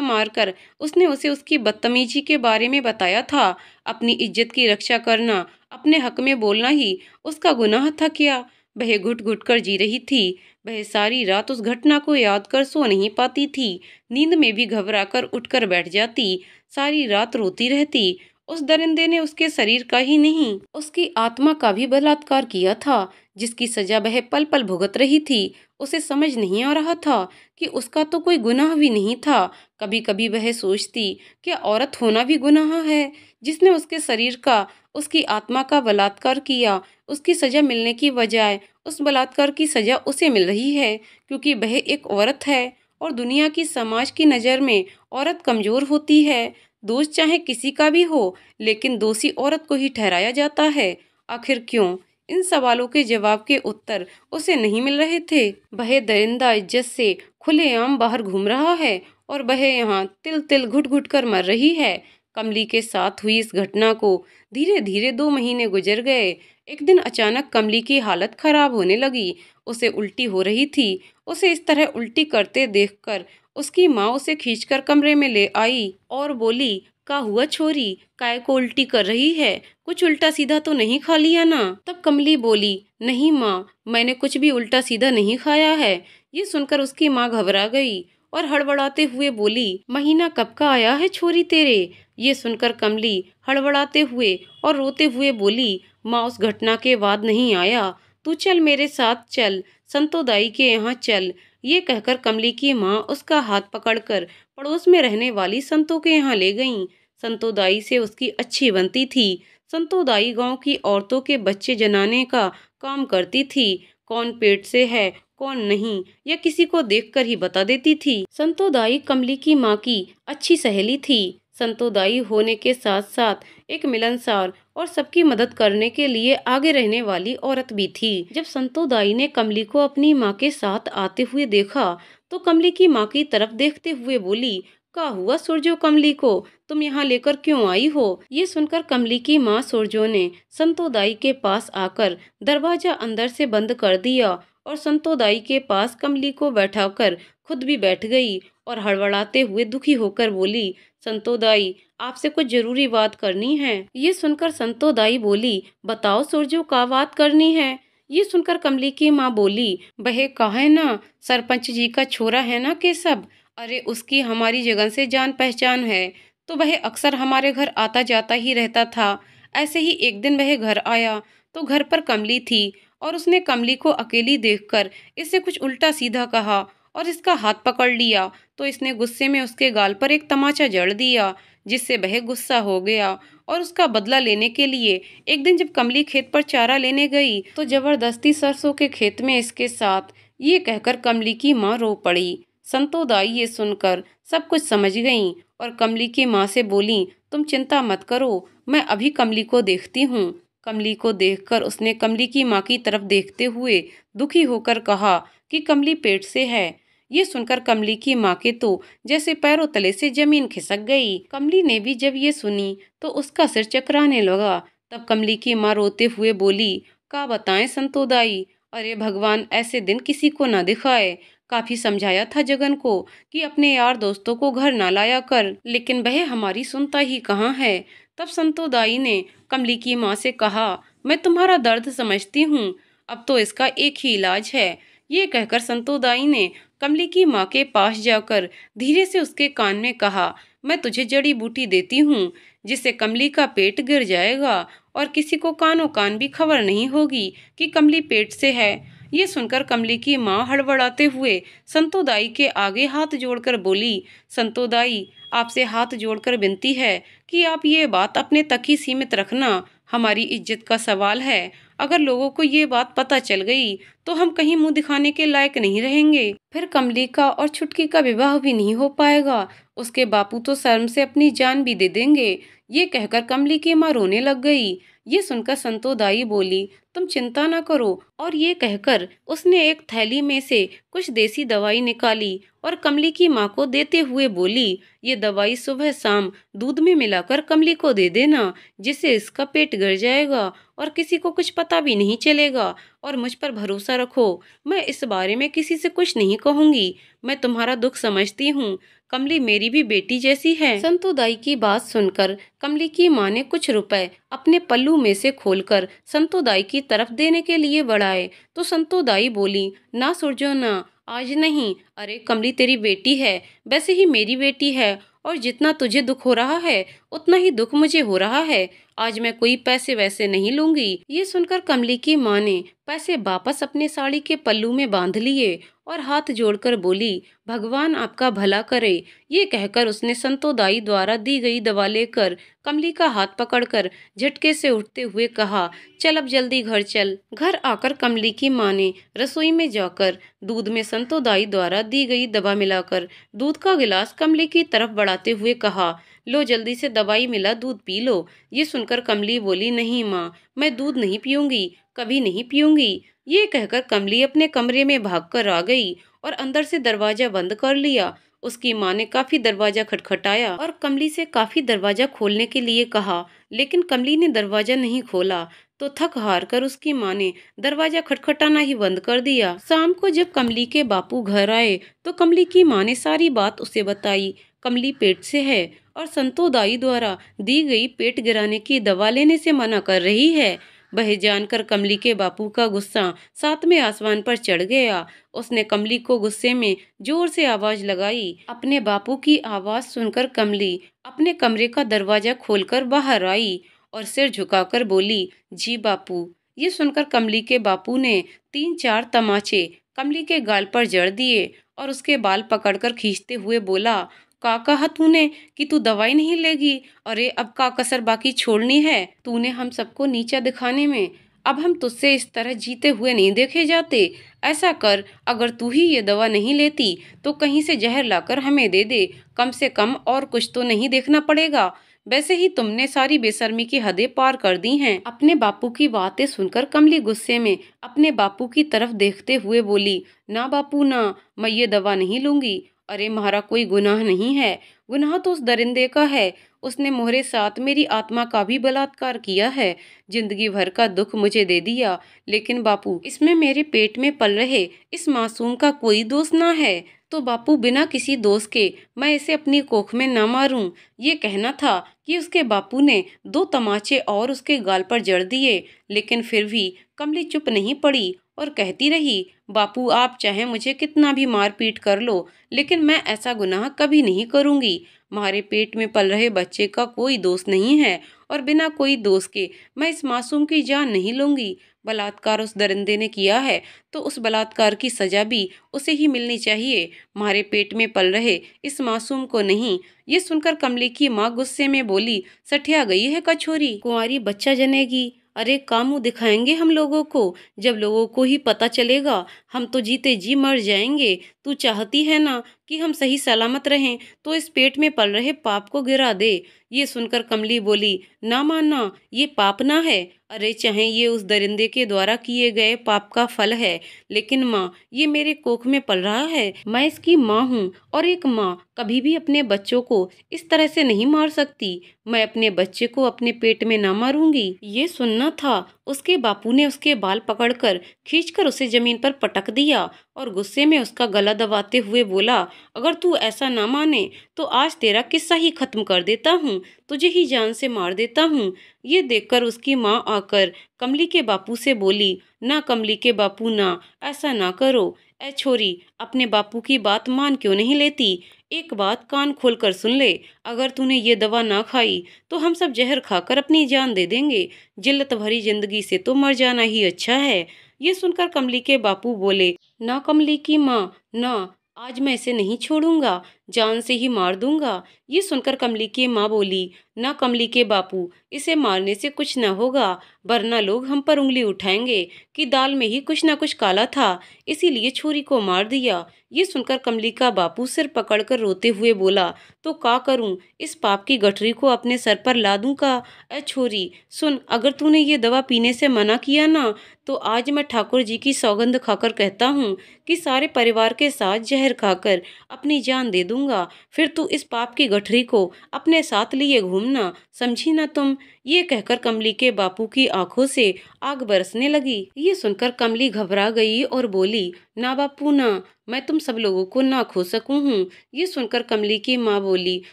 मारकर उसने उसे उसकी बदतमीजी के बारे में बताया था। अपनी इज्जत की रक्षा करना, अपने हक में बोलना ही उसका गुनाह था क्या? वह घुट घुट कर जी रही थी। वह सारी रात उस घटना को याद कर सो नहीं पाती थी। नींद में भी घबराकर उठकर बैठ जाती, सारी रात रोती रहती। उस दरिंदे ने उसके शरीर का ही नहीं, उसकी आत्मा का भी बलात्कार किया था, जिसकी सजा वह पल पल भुगत रही थी। उसे समझ नहीं आ रहा था कि उसका तो कोई गुनाह भी नहीं था। कभी कभी वह सोचती, क्या औरत होना भी गुनाह है? जिसने उसके शरीर का, उसकी आत्मा का बलात्कार किया, उसकी सजा मिलने की बजाय उस बलात्कार की सजा उसे मिल रही है, क्योंकि वह एक औरत है और दुनिया की, समाज की नज़र में औरत कमजोर होती है। दोष चाहे किसी का भी हो, लेकिन दोषी औरत को ही ठहराया जाता है। आखिर क्यों? इन सवालों के जवाब के उत्तर उसे नहीं मिल रहे थे। वह दरिंदा इज्जत से खुलेआम बाहर घूम रहा है और वह यहाँ तिल तिल घुट घुट कर मर रही है। कमली के साथ हुई इस घटना को धीरे धीरे 2 महीने गुजर गए। एक दिन अचानक कमली की हालत खराब होने लगी। उसे उल्टी हो रही थी। उसे इस तरह उल्टी करते देखकर उसकी माँ उसे खींचकर कमरे में ले आई और बोली, का हुआ छोरी, काय को उल्टी कर रही है? कुछ उल्टा सीधा तो नहीं खा लिया ना? तब कमली बोली, नहीं माँ, मैंने कुछ भी उल्टा सीधा नहीं खाया है। ये सुनकर उसकी माँ घबरा गई और हड़बड़ाते हुए बोली, महीना कब का आया है छोरी तेरे? ये सुनकर कमली हड़बड़ाते हुए और रोते हुए बोली, माँ उस घटना के बाद नहीं आया, तू चल मेरे साथ चल, संतो दाई के यहाँ चल। ये कहकर कमली की माँ उसका हाथ पकड़कर पड़ोस में रहने वाली संतो के यहाँ ले गईं। संतो दाई से उसकी अच्छी बनती थी। संतो दाई गांव की औरतों के बच्चे जनाने का काम करती थी। कौन पेट से है कौन नहीं, यह किसी को देखकर ही बता देती थी। संतो दाई कमली की माँ की अच्छी सहेली थी। संतो दाई होने के साथ साथ एक मिलनसार और सबकी मदद करने के लिए आगे रहने वाली औरत भी थी। जब संतो दाई ने कमली को अपनी माँ के साथ आते हुए देखा तो कमली की माँ की तरफ देखते हुए बोली, का हुआ सुरजो, कमली को तुम यहाँ लेकर क्यों आई हो? ये सुनकर कमली की माँ सुरजो ने संतो दाई के पास आकर दरवाजा अंदर से बंद कर दिया और संतो दाई के पास कमली को बैठाकर खुद भी बैठ गई और हड़बड़ाते हुए दुखी होकर बोली, संतो दाई, आपसे कुछ जरूरी बात करनी है। ये सुनकर संतो दाई बोली, बताओ सुरजो, का बात करनी है? ये सुनकर कमली की माँ बोली, वह कहा है ना, सरपंच जी का छोरा है ना केशव, अरे उसकी हमारी जगह से जान पहचान है, तो वह अक्सर हमारे घर आता जाता ही रहता था। ऐसे ही एक दिन वह घर आया तो घर पर कमली थी और उसने कमली को अकेली देखकर इससे कुछ उल्टा सीधा कहा और इसका हाथ पकड़ लिया, तो इसने गुस्से में उसके गाल पर एक तमाचा जड़ दिया, जिससे वह गुस्सा हो गया और उसका बदला लेने के लिए एक दिन जब कमली खेत पर चारा लेने गई तो जबरदस्ती सरसों के खेत में इसके साथ, ये कहकर कमली की माँ रो पड़ी। संतो दाई ये सुनकर सब कुछ समझ गईं और कमली की माँ से बोली, तुम चिंता मत करो, मैं अभी कमली को देखती हूँ। कमली को देखकर उसने कमली की माँ की तरफ देखते हुए दुखी होकर कहा कि कमली पेट से है। ये सुनकर कमली की माँ के तो जैसे पैरों तले से जमीन खिसक गई। कमली ने भी जब ये सुनी तो उसका सिर चकराने लगा। तब कमली की माँ रोते हुए बोली, का बताएं संतो दाई, अरे भगवान ऐसे दिन किसी को ना दिखाए। काफी समझाया था जगन को कि अपने यार दोस्तों को घर ना लाया कर, लेकिन वह हमारी सुनता ही कहाँ है। तब संतो दाई ने कमली की माँ से कहा, मैं तुम्हारा दर्द समझती हूँ, अब तो इसका एक ही इलाज है। ये कहकर संतो दाई ने कमली की माँ के पास जाकर धीरे से उसके कान में कहा, मैं तुझे जड़ी बूटी देती हूँ, जिससे कमली का पेट गिर जाएगा और किसी को कानो कान भी खबर नहीं होगी कि कमली पेट से है। ये सुनकर कमली की माँ हड़बड़ाते हुए संतो दाई के आगे हाथ जोड़कर बोली, संतो दाई, आपसे हाथ जोड़कर विनती है कि आप ये बात अपने तक ही सीमित रखना। हमारी इज्जत का सवाल है। अगर लोगों को ये बात पता चल गई तो हम कहीं मुंह दिखाने के लायक नहीं रहेंगे। फिर कमली का और छुटकी का विवाह भी नहीं हो पाएगा। उसके बापू तो शर्म से अपनी जान भी दे देंगे। ये कहकर कमली की माँ रोने लग गई। ये सुनकर संतो दाई बोली, तुम चिंता न करो। और ये कहकर उसने एक थैली में से कुछ देसी दवाई निकाली और कमली की माँ को देते हुए बोली, ये दवाई सुबह शाम दूध में मिलाकर कमली को दे देना, जिससे इसका पेट गिर जाएगा और किसी को कुछ पता भी नहीं चलेगा। और मुझ पर भरोसा रखो, मैं इस बारे में किसी से कुछ नहीं कहूंगी। मैं तुम्हारा दुख समझती हूँ। कमली मेरी भी बेटी जैसी है। संतो दाई की बात सुनकर कमली की माँ ने कुछ रुपए अपने पल्लू में से खोलकर संतो दाई की तरफ देने के लिए बढ़ाए तो संतो दाई बोली, ना सुरजो ना, आज नहीं। अरे कमली तेरी बेटी है, वैसे ही मेरी बेटी है, और जितना तुझे दुख हो रहा है उतना ही दुख मुझे हो रहा है। आज मैं कोई पैसे वैसे नहीं लूंगी। ये सुनकर कमली की माँ ने पैसे वापस अपने साड़ी के पल्लू में बांध लिए और हाथ जोड़कर बोली, भगवान आपका भला करे। ये कहकर उसने संतो दाई द्वारा दी गई दवा लेकर कमली का हाथ पकड़कर झटके से उठते हुए कहा, चल अब जल्दी घर चल। घर आकर कमली की माँ ने रसोई में जाकर दूध में संतो दाई द्वारा दी गई दवा मिलाकर दूध का गिलास कमली की तरफ बढ़ाते हुए कहा, लो जल्दी से दवाई मिला, दूध पी लो। ये सुनकर कमली बोली, नहीं माँ, मैं दूध नहीं पीऊंगी, कभी नहीं पीऊंगी। ये कहकर कमली अपने कमरे में भागकर आ गई और अंदर से दरवाजा बंद कर लिया। उसकी माँ ने काफी दरवाजा खटखटाया और कमली से काफी दरवाजा खोलने के लिए कहा, लेकिन कमली ने दरवाजा नहीं खोला तो थक हार कर उसकी माँ ने दरवाजा खटखटाना ही बंद कर दिया। शाम को जब कमली के बापू घर आए तो कमली की माँ ने सारी बात उसे बताई। कमली पेट से है और संतो दाई द्वारा दी गई पेट गिराने की दवा लेने से मना कर रही है। वह जानकर कमली के बापू का गुस्सा सातवें आसमान पर चढ़ गया। उसने कमली को गुस्से में जोर से आवाज लगाई। अपने बापू की आवाज सुनकर कमली अपने कमरे का दरवाजा खोलकर बाहर आई और सिर झुकाकर बोली, जी बापू। ये सुनकर कमली के बापू ने 3-4 तमाचे कमली के गाल पर जड़ दिए और उसके बाल पकड़कर खींचते हुए बोला, का कहा तूने कि तू दवाई नहीं लेगी? अरे अब का कसर बाकी छोड़नी है? तूने हम सबको नीचा दिखाने में, अब हम तुझसे इस तरह जीते हुए नहीं देखे जाते। ऐसा कर, अगर तू ही ये दवा नहीं लेती तो कहीं से जहर लाकर हमें दे दे, कम से कम और कुछ तो नहीं देखना पड़ेगा। वैसे ही तुमने सारी बेशर्मी की हदें पार कर दी हैं। अपने बापू की बातें सुनकर कमली गुस्से में अपने बापू की तरफ देखते हुए बोली, ना बापू ना, मैं ये दवा नहीं लूंगी। अरे हमारा कोई गुनाह नहीं है, गुनाह तो उस दरिंदे का है। उसने मोहरे साथ मेरी आत्मा का भी बलात्कार किया है, जिंदगी भर का दुख मुझे दे दिया। लेकिन बापू, इसमें मेरे पेट में पल रहे इस मासूम का कोई दोष ना है, तो बापू बिना किसी दोष के मैं इसे अपनी कोख में न मारूं। ये कहना था कि उसके बापू ने 2 तमाचे और उसके गाल पर जड़ दिए, लेकिन फिर भी कमली चुप नहीं पड़ी और कहती रही, बापू आप चाहे मुझे कितना भी मार पीट कर लो, लेकिन मैं ऐसा गुनाह कभी नहीं करूंगी। हमारे पेट में पल रहे बच्चे का कोई दोष नहीं है और बिना कोई दोष के मैं इस मासूम की जान नहीं लूंगी। बलात्कार उस दरिंदे ने किया है तो उस बलात्कार की सजा भी उसे ही मिलनी चाहिए, हमारे पेट में पल रहे इस मासूम को नहीं। ये सुनकर कमली की माँ गुस्से में बोली, सठिया गई है कछोरी, कुंवारी बच्चा जनेगी। अरे का मुंह दिखाएंगे हम लोगों को? जब लोगों को ही पता चलेगा हम तो जीते जी मर जाएंगे। तू चाहती है ना कि हम सही सलामत रहें, तो इस पेट में पल रहे पाप को गिरा दे। ये सुनकर कमली बोली, ना मानना, ये पाप ना है। अरे चाहे ये उस दरिंदे के द्वारा किए गए पाप का फल है, लेकिन माँ ये मेरे कोख में पल रहा है, मैं इसकी माँ हूँ और एक माँ कभी भी अपने बच्चों को इस तरह से नहीं मार सकती। मैं अपने बच्चे को अपने पेट में ना मारूंगी। ये सुनना था। उसके बापू ने उसके बाल पकड़कर खींचकर उसे जमीन पर पटक दिया और गुस्से में उसका गला दबाते हुए बोला, अगर तू ऐसा ना माने तो आज तेरा किस्सा ही खत्म कर देता हूँ, तुझे ही जान से मार देता हूँ। ये देखकर उसकी माँ आकर कमली के बापू से बोली, ना कमली के बापू ना, ऐसा ना करो। ऐ छोरी, अपने बापू की बात मान क्यों नहीं लेती? एक बात कान खोलकर सुन ले, अगर तूने ये दवा ना खाई तो हम सब जहर खाकर अपनी जान दे देंगे। जिल्लत भरी जिंदगी से तो मर जाना ही अच्छा है। ये सुनकर कमली के बापू बोले, ना कमली की माँ, ना, आज मैं इसे नहीं छोड़ूंगा, जान से ही मार दूंगा। ये सुनकर कमली की माँ बोली, ना कमली के बापू, इसे मारने से कुछ न होगा, वरना लोग हम पर उंगली उठाएंगे कि दाल में ही कुछ न कुछ काला था, इसीलिए छोरी को मार दिया। ये सुनकर कमली का बापू सिर पकड़कर रोते हुए बोला, तो का करूं, इस पाप की गठरी को अपने सर पर ला दूं का? ए छोरी सुन, अगर तूने ये दवा पीने से मना किया ना, तो आज मैं ठाकुर जी की सौगंध खाकर कहता हूँ कि सारे परिवार के साथ जहर खाकर अपनी जान दे दूंगा। फिर तू इस पाप की गठरी को अपने साथ लिए घूमना, समझी ना तुम? ये कहकर कमली के बापू की आंखों से आग बरसने लगी। ये सुनकर कमली घबरा गई और बोली, ना बापू ना, मैं तुम सब लोगों को ना खो सकूं हूँ। ये सुनकर कमली की माँ बोली,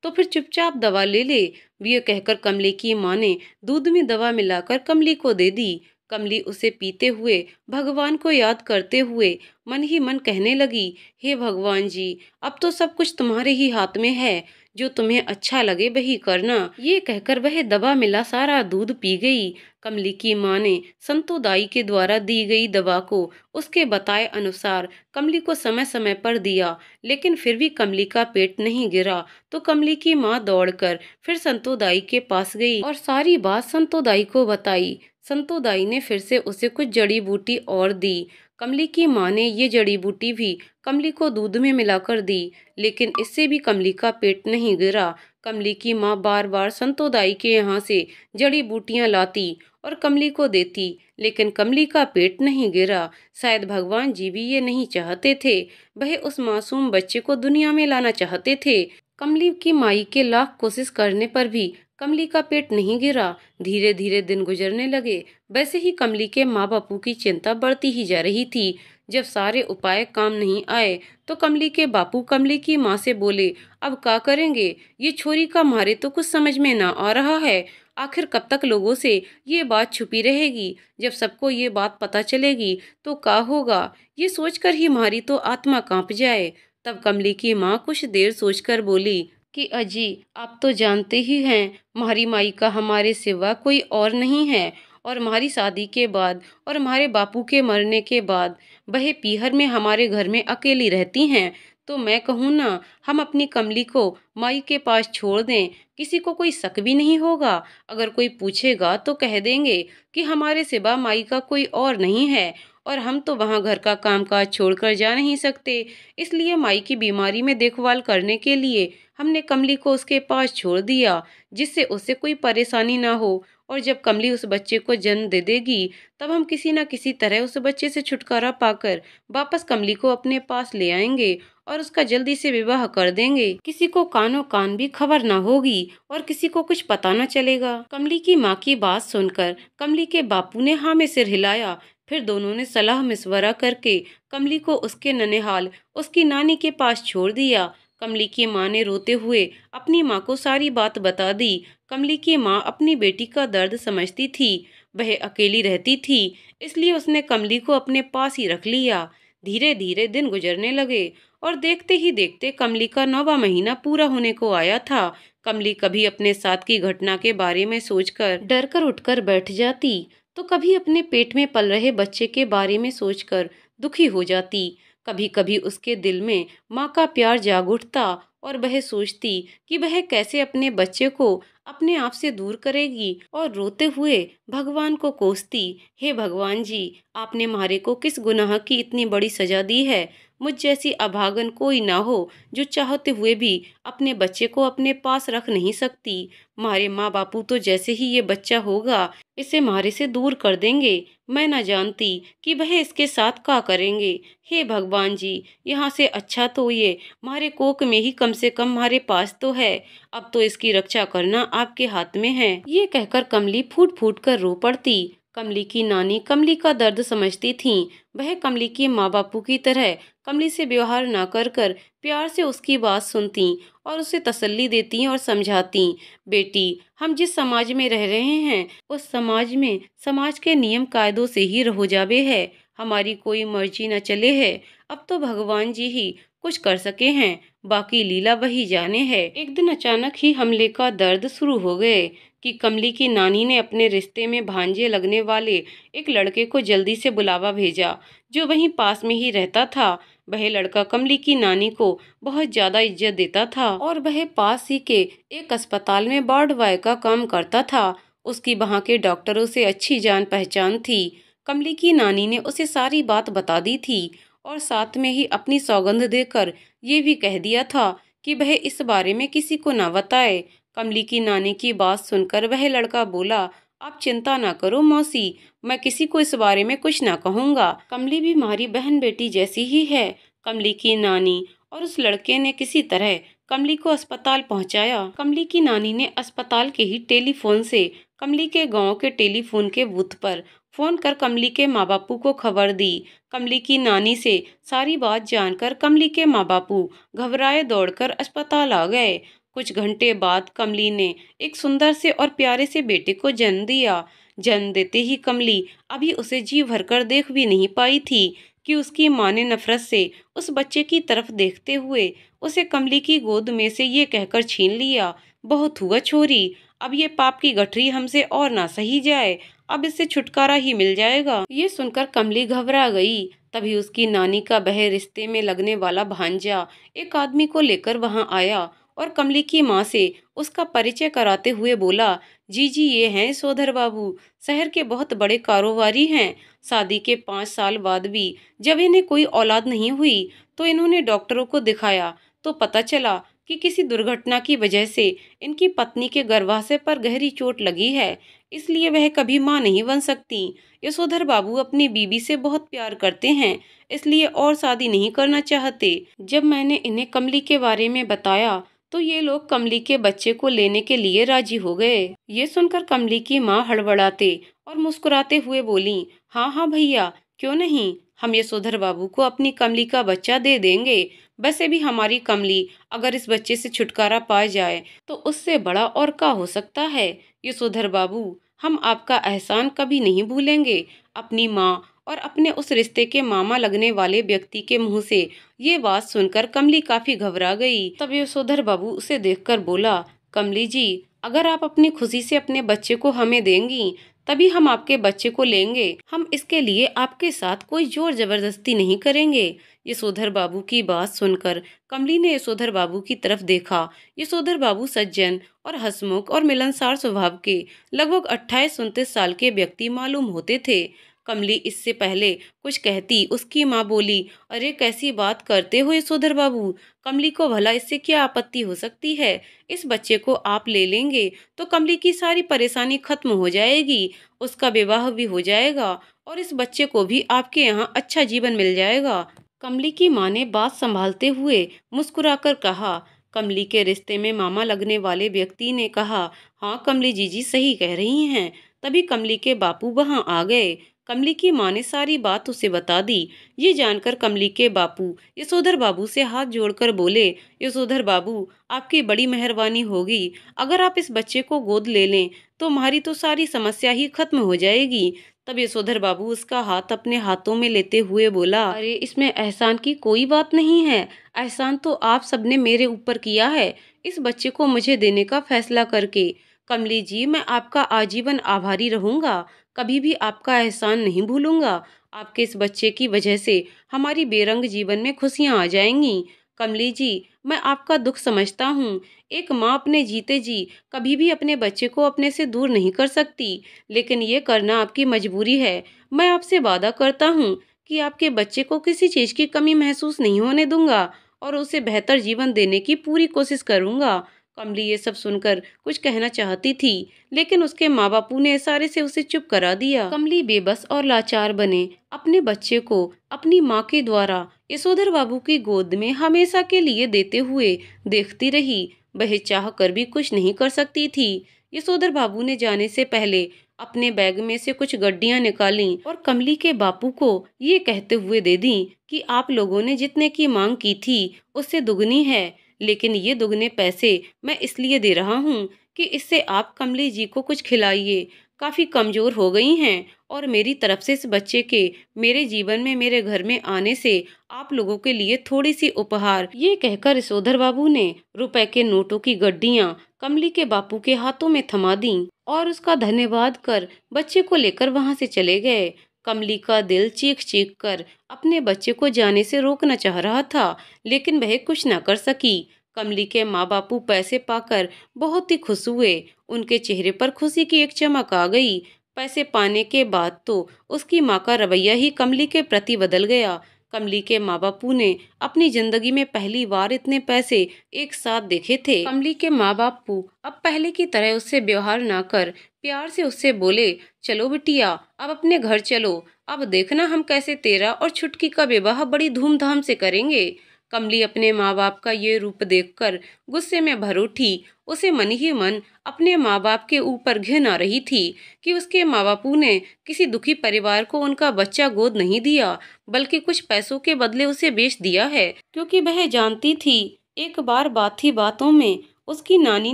तो फिर चुपचाप दवा ले ले। ये कहकर कमली की माँ ने दूध में दवा मिलाकर कमली को दे दी। कमली उसे पीते हुए भगवान को याद करते हुए मन ही मन कहने लगी, हे भगवान जी, अब तो सब कुछ तुम्हारे ही हाथ में है, जो तुम्हें अच्छा लगे वही करना। ये कहकर वह दवा मिला सारा दूध पी गई। कमली की माँ ने संतू दाई के द्वारा दी गई दवा को उसके बताए अनुसार कमली को समय समय पर दिया, लेकिन फिर भी कमली का पेट नहीं गिरा। तो कमली की माँ दौड़कर फिर संतू दाई के पास गई और सारी बात संतू दाई को बताई। संतू दाई ने फिर से उसे कुछ जड़ी बूटी और दी। कमली की माँ ने ये जड़ी बूटी भी कमली को दूध में मिलाकर दी, लेकिन इससे भी कमली का पेट नहीं गिरा। कमली की माँ बार बार संतू दाई के यहाँ से जड़ी बूटियां लाती और कमली को देती, लेकिन कमली का पेट नहीं गिरा। शायद भगवान जी भी ये नहीं चाहते थे, वह उस मासूम बच्चे को दुनिया में लाना चाहते थे। कमली की माई के लाख कोशिश करने पर भी कमली का पेट नहीं गिरा। धीरे धीरे दिन गुजरने लगे। वैसे ही कमली के माँ बापू की चिंता बढ़ती ही जा रही थी। जब सारे उपाय काम नहीं आए तो कमली के बापू कमली की माँ से बोले, अब क्या करेंगे, ये छोरी का मारे तो कुछ समझ में ना आ रहा है। आखिर कब तक लोगों से ये बात छुपी रहेगी? जब सबको ये बात पता चलेगी तो क्या होगा? ये सोचकर ही हमारी तो आत्मा कांप जाए। तब कमली की माँ कुछ देर सोचकर बोली कि अजी, आप तो जानते ही हैं, हमारी माई का हमारे सिवा कोई और नहीं है, और हमारी शादी के बाद और हमारे बापू के मरने के बाद वह पीहर में हमारे घर में अकेली रहती हैं। तो मैं कहूँ ना, हम अपनी कमली को माई के पास छोड़ दें, किसी को कोई शक भी नहीं होगा। अगर कोई पूछेगा तो कह देंगे कि हमारे सिवा माई का कोई और नहीं है, और हम तो वहाँ घर का कामकाज छोड़कर जा नहीं सकते। इसलिए माई की बीमारी में देखभाल करने के लिए हमने कमली को उसके पास छोड़ दिया, जिससे उसे कोई परेशानी ना हो। और जब कमली उस बच्चे को जन्म दे देगी, तब हम किसी न किसी तरह उस बच्चे से छुटकारा पाकर वापस कमली को अपने पास ले आएंगे और उसका जल्दी से विवाह कर देंगे। किसी को कानों कान भी खबर ना होगी और किसी को कुछ पता न चलेगा। कमली की माँ की बात सुनकर कमली के बापू ने हाँ में सिर हिलाया। फिर दोनों ने सलाह मशवरा करके कमली को उसके ननिहाल उसकी नानी के पास छोड़ दिया। कमली की माँ ने रोते हुए अपनी माँ को सारी बात बता दी। कमली की माँ अपनी बेटी का दर्द समझती थी। वह अकेली रहती थी, इसलिए उसने कमली को अपने पास ही रख लिया। धीरे धीरे दिन गुजरने लगे और देखते ही देखते कमली का 9वां महीना पूरा होने को आया था। कमली कभी अपने साथ की घटना के बारे में सोचकर डर कर उठकर बैठ जाती, तो कभी अपने पेट में पल रहे बच्चे के बारे में सोचकर दुखी हो जाती। कभी कभी उसके दिल में माँ का प्यार जाग उठता और वह सोचती कि वह कैसे अपने बच्चे को अपने आप से दूर करेगी, और रोते हुए भगवान को कोसती, हे भगवान जी, आपने हमारे को किस गुनाह की इतनी बड़ी सजा दी है? मुझ जैसी अभागन कोई ना हो जो चाहते हुए भी अपने बच्चे को अपने पास रख नहीं सकती। हमारे माँ बापू तो जैसे ही ये बच्चा होगा इसे हमारे से दूर कर देंगे। मैं न जानती कि वह इसके साथ क्या करेंगे। हे भगवान जी, यहाँ से अच्छा तो ये हमारे कोख में ही कम से कम हमारे पास तो है। अब तो इसकी रक्षा करना आपके हाथ में है। ये कहकर कमली फूट फूट कर रो पड़ती। कमली की नानी कमली का दर्द समझती थीं। वह कमली के माँ बापू की तरह कमली से व्यवहार न कर कर प्यार से उसकी बात सुनती और उसे तसल्ली देती और समझाती, बेटी, हम जिस समाज में रह रहे हैं उस समाज में समाज के नियम कायदों से ही रहो जावे है। हमारी कोई मर्जी न चले है। अब तो भगवान जी ही कुछ कर सके हैं, बाकी लीला वही जाने है। एक दिन अचानक ही हमले का दर्द शुरू हो गए। कि कमली की नानी ने अपने रिश्ते में भांजे लगने वाले एक लड़के को जल्दी से बुलावा भेजा, जो वहीं पास में ही रहता था। वह लड़का कमली की नानी को बहुत ज़्यादा इज्जत देता था और वह पास ही के एक अस्पताल में वार्ड बॉय का काम करता था। उसकी वहाँ के डॉक्टरों से अच्छी जान पहचान थी। कमली की नानी ने उसे सारी बात बता दी थी और साथ में ही अपनी सौगंध देकर ये भी कह दिया था कि वह इस बारे में किसी को न बताए। कमली की नानी की बात सुनकर वह लड़का बोला, आप चिंता ना करो मौसी, मैं किसी को इस बारे में कुछ ना कहूँगा। कमली भी हमारी बहन बेटी जैसी ही है। कमली की नानी और उस लड़के ने किसी तरह कमली को अस्पताल पहुंचाया। कमली की नानी ने अस्पताल के ही टेलीफोन से कमली के गांव के टेलीफोन के बूथ पर फोन कर कमली के माँ बापू को खबर दी। कमली की नानी से सारी बात जानकर कमली के माँ बापू घबराए दौड़कर अस्पताल आ गए। कुछ घंटे बाद कमली ने एक सुंदर से और प्यारे से बेटे को जन्म दिया। जन्म देते ही कमली अभी उसे जी भरकर देख भी नहीं पाई थी कि उसकी माँ ने नफरत से उस बच्चे की तरफ देखते हुए उसे कमली की गोद में से ये कहकर छीन लिया, बहुत हुआ छोरी, अब ये पाप की गठरी हमसे और ना सही जाए, अब इससे छुटकारा ही मिल जाएगा। ये सुनकर कमली घबरा गई। तभी उसकी नानी का वह रिश्ते में लगने वाला भांजा एक आदमी को लेकर वहां आया और कमली की माँ से उसका परिचय कराते हुए बोला, जी जी, ये हैं सोधर बाबू, शहर के बहुत बड़े कारोबारी हैं। शादी के 5 साल बाद भी जब इन्हें कोई औलाद नहीं हुई तो इन्होंने डॉक्टरों को दिखाया तो पता चला कि किसी दुर्घटना की वजह से इनकी पत्नी के गर्भाशय पर गहरी चोट लगी है, इसलिए वह कभी मां नहीं बन सकती। यशोधर बाबू अपनी बीवी से बहुत प्यार करते हैं, इसलिए और शादी नहीं करना चाहते। जब मैंने इन्हें कमली के बारे में बताया तो ये लोग कमली के बच्चे को लेने के लिए राजी हो गए। ये सुनकर कमली की माँ हड़बड़ाते और मुस्कुराते हुए बोली, हाँ हाँ भैया, क्यों नहीं, हम यशोधर बाबू को अपनी कमली का बच्चा दे देंगे। वैसे भी हमारी कमली अगर इस बच्चे से छुटकारा पा जाए तो उससे बड़ा और क्या हो सकता है। यशोधर बाबू, हम आपका एहसान कभी नहीं भूलेंगे। अपनी माँ और अपने उस रिश्ते के मामा लगने वाले व्यक्ति के मुंह से ये बात सुनकर कमली काफी घबरा गई। तब यशोधर बाबू उसे देखकर बोला, कमली जी, अगर आप अपनी खुशी से अपने बच्चे को हमें देंगी तभी हम आपके बच्चे को लेंगे। हम इसके लिए आपके साथ कोई जोर जबरदस्ती नहीं करेंगे। यशोधर बाबू की बात सुनकर कमली ने यशोधर बाबू की तरफ देखा। यशोधर बाबू सज्जन और हंसमुख और मिलनसार स्वभाव के लगभग 28-29 साल के व्यक्ति मालूम होते थे। कमली इससे पहले कुछ कहती, उसकी माँ बोली, अरे कैसी बात करते हो यशोधर बाबू, कमली को भला इससे क्या आपत्ति हो सकती है। इस बच्चे को आप ले लेंगे तो कमली की सारी परेशानी खत्म हो जाएगी, उसका विवाह भी हो जाएगा और इस बच्चे को भी आपके यहाँ अच्छा जीवन मिल जाएगा। कमली की माँ ने बात संभालते हुए मुस्कुराकर कहा। कमली के रिश्ते में मामा लगने वाले व्यक्ति ने कहा, हाँ कमली जीजी सही कह रही हैं। तभी कमली के बापू वहाँ आ गए। कमली की माँ ने सारी बात उसे बता दी। ये जानकर कमली के बापू यशोधर बाबू से हाथ जोड़कर बोले, यशोधर बाबू, आपकी बड़ी मेहरबानी होगी, अगर आप इस बच्चे को गोद ले लें तो हमारी तो सारी समस्या ही खत्म हो जाएगी। तब यशोधर बाबू उसका हाथ अपने हाथों में लेते हुए बोला, अरे इसमें एहसान की कोई बात नहीं है, एहसान तो आप सबने मेरे ऊपर किया है इस बच्चे को मुझे देने का फैसला करके। कमली जी, मैं आपका आजीवन आभारी रहूंगा, कभी भी आपका एहसान नहीं भूलूंगा। आपके इस बच्चे की वजह से हमारी बेरंग जीवन में खुशियां आ जाएंगी। कमली जी, मैं आपका दुख समझता हूँ। एक माँ अपने जीते जी कभी भी अपने बच्चे को अपने से दूर नहीं कर सकती, लेकिन ये करना आपकी मजबूरी है। मैं आपसे वादा करता हूँ कि आपके बच्चे को किसी चीज़ की कमी महसूस नहीं होने दूंगा और उसे बेहतर जीवन देने की पूरी कोशिश करूंगा। कमली ये सब सुनकर कुछ कहना चाहती थी, लेकिन उसके माँ बापू ने इशारे से उसे चुप करा दिया। कमली बेबस और लाचार बने अपने बच्चे को अपनी माँ के द्वारा यशोधर बाबू की गोद में हमेशा के लिए देते हुए देखती रही। वह चाह कर भी कुछ नहीं कर सकती थी। यशोधर बाबू ने जाने से पहले अपने बैग में से कुछ गड्डियां निकाली और कमली के बापू को ये कहते हुए दे दी कि आप लोगों ने जितने की मांग की थी उससे दुगनी है, लेकिन ये दुगने पैसे मैं इसलिए दे रहा हूँ कि इससे आप कमली जी को कुछ खिलाइए, काफ़ी कमज़ोर हो गई हैं और मेरी तरफ से इस बच्चे के मेरे जीवन में मेरे घर में आने से आप लोगों के लिए थोड़ी सी उपहार। ये कहकर यशोधर बाबू ने रुपए के नोटों की गड्डियाँ कमली के बापू के हाथों में थमा दी और उसका धन्यवाद कर बच्चे को लेकर वहां से चले गए। कमली का दिल चीख चीख कर अपने बच्चे को जाने से रोकना चाह रहा था, लेकिन वह कुछ न कर सकी। कमली के माँ बापू पैसे पाकर बहुत ही खुश हुए। उनके चेहरे पर खुशी की एक चमक आ गई। पैसे पाने के बाद तो उसकी माँ का रवैया ही कमली के प्रति बदल गया। कमली के माँ बापू ने अपनी जिंदगी में पहली बार इतने पैसे एक साथ देखे थे। कमली के माँ बापू अब पहले की तरह उससे व्यवहार ना कर प्यार से उससे बोले, चलो बिटिया अब अपने घर चलो, अब देखना हम कैसे तेरा और छुटकी का विवाह बड़ी धूमधाम से करेंगे। कमली अपने माँ बाप का ये रूप देखकर गुस्से में भर उठी। उसे मन ही मन अपने माँ बाप के ऊपर घिन आ रही थी कि उसके माँ बापू ने किसी दुखी परिवार को उनका बच्चा गोद नहीं दिया, बल्कि कुछ पैसों के बदले उसे बेच दिया है। क्योंकि वह जानती थी, एक बार बात ही बातों में उसकी नानी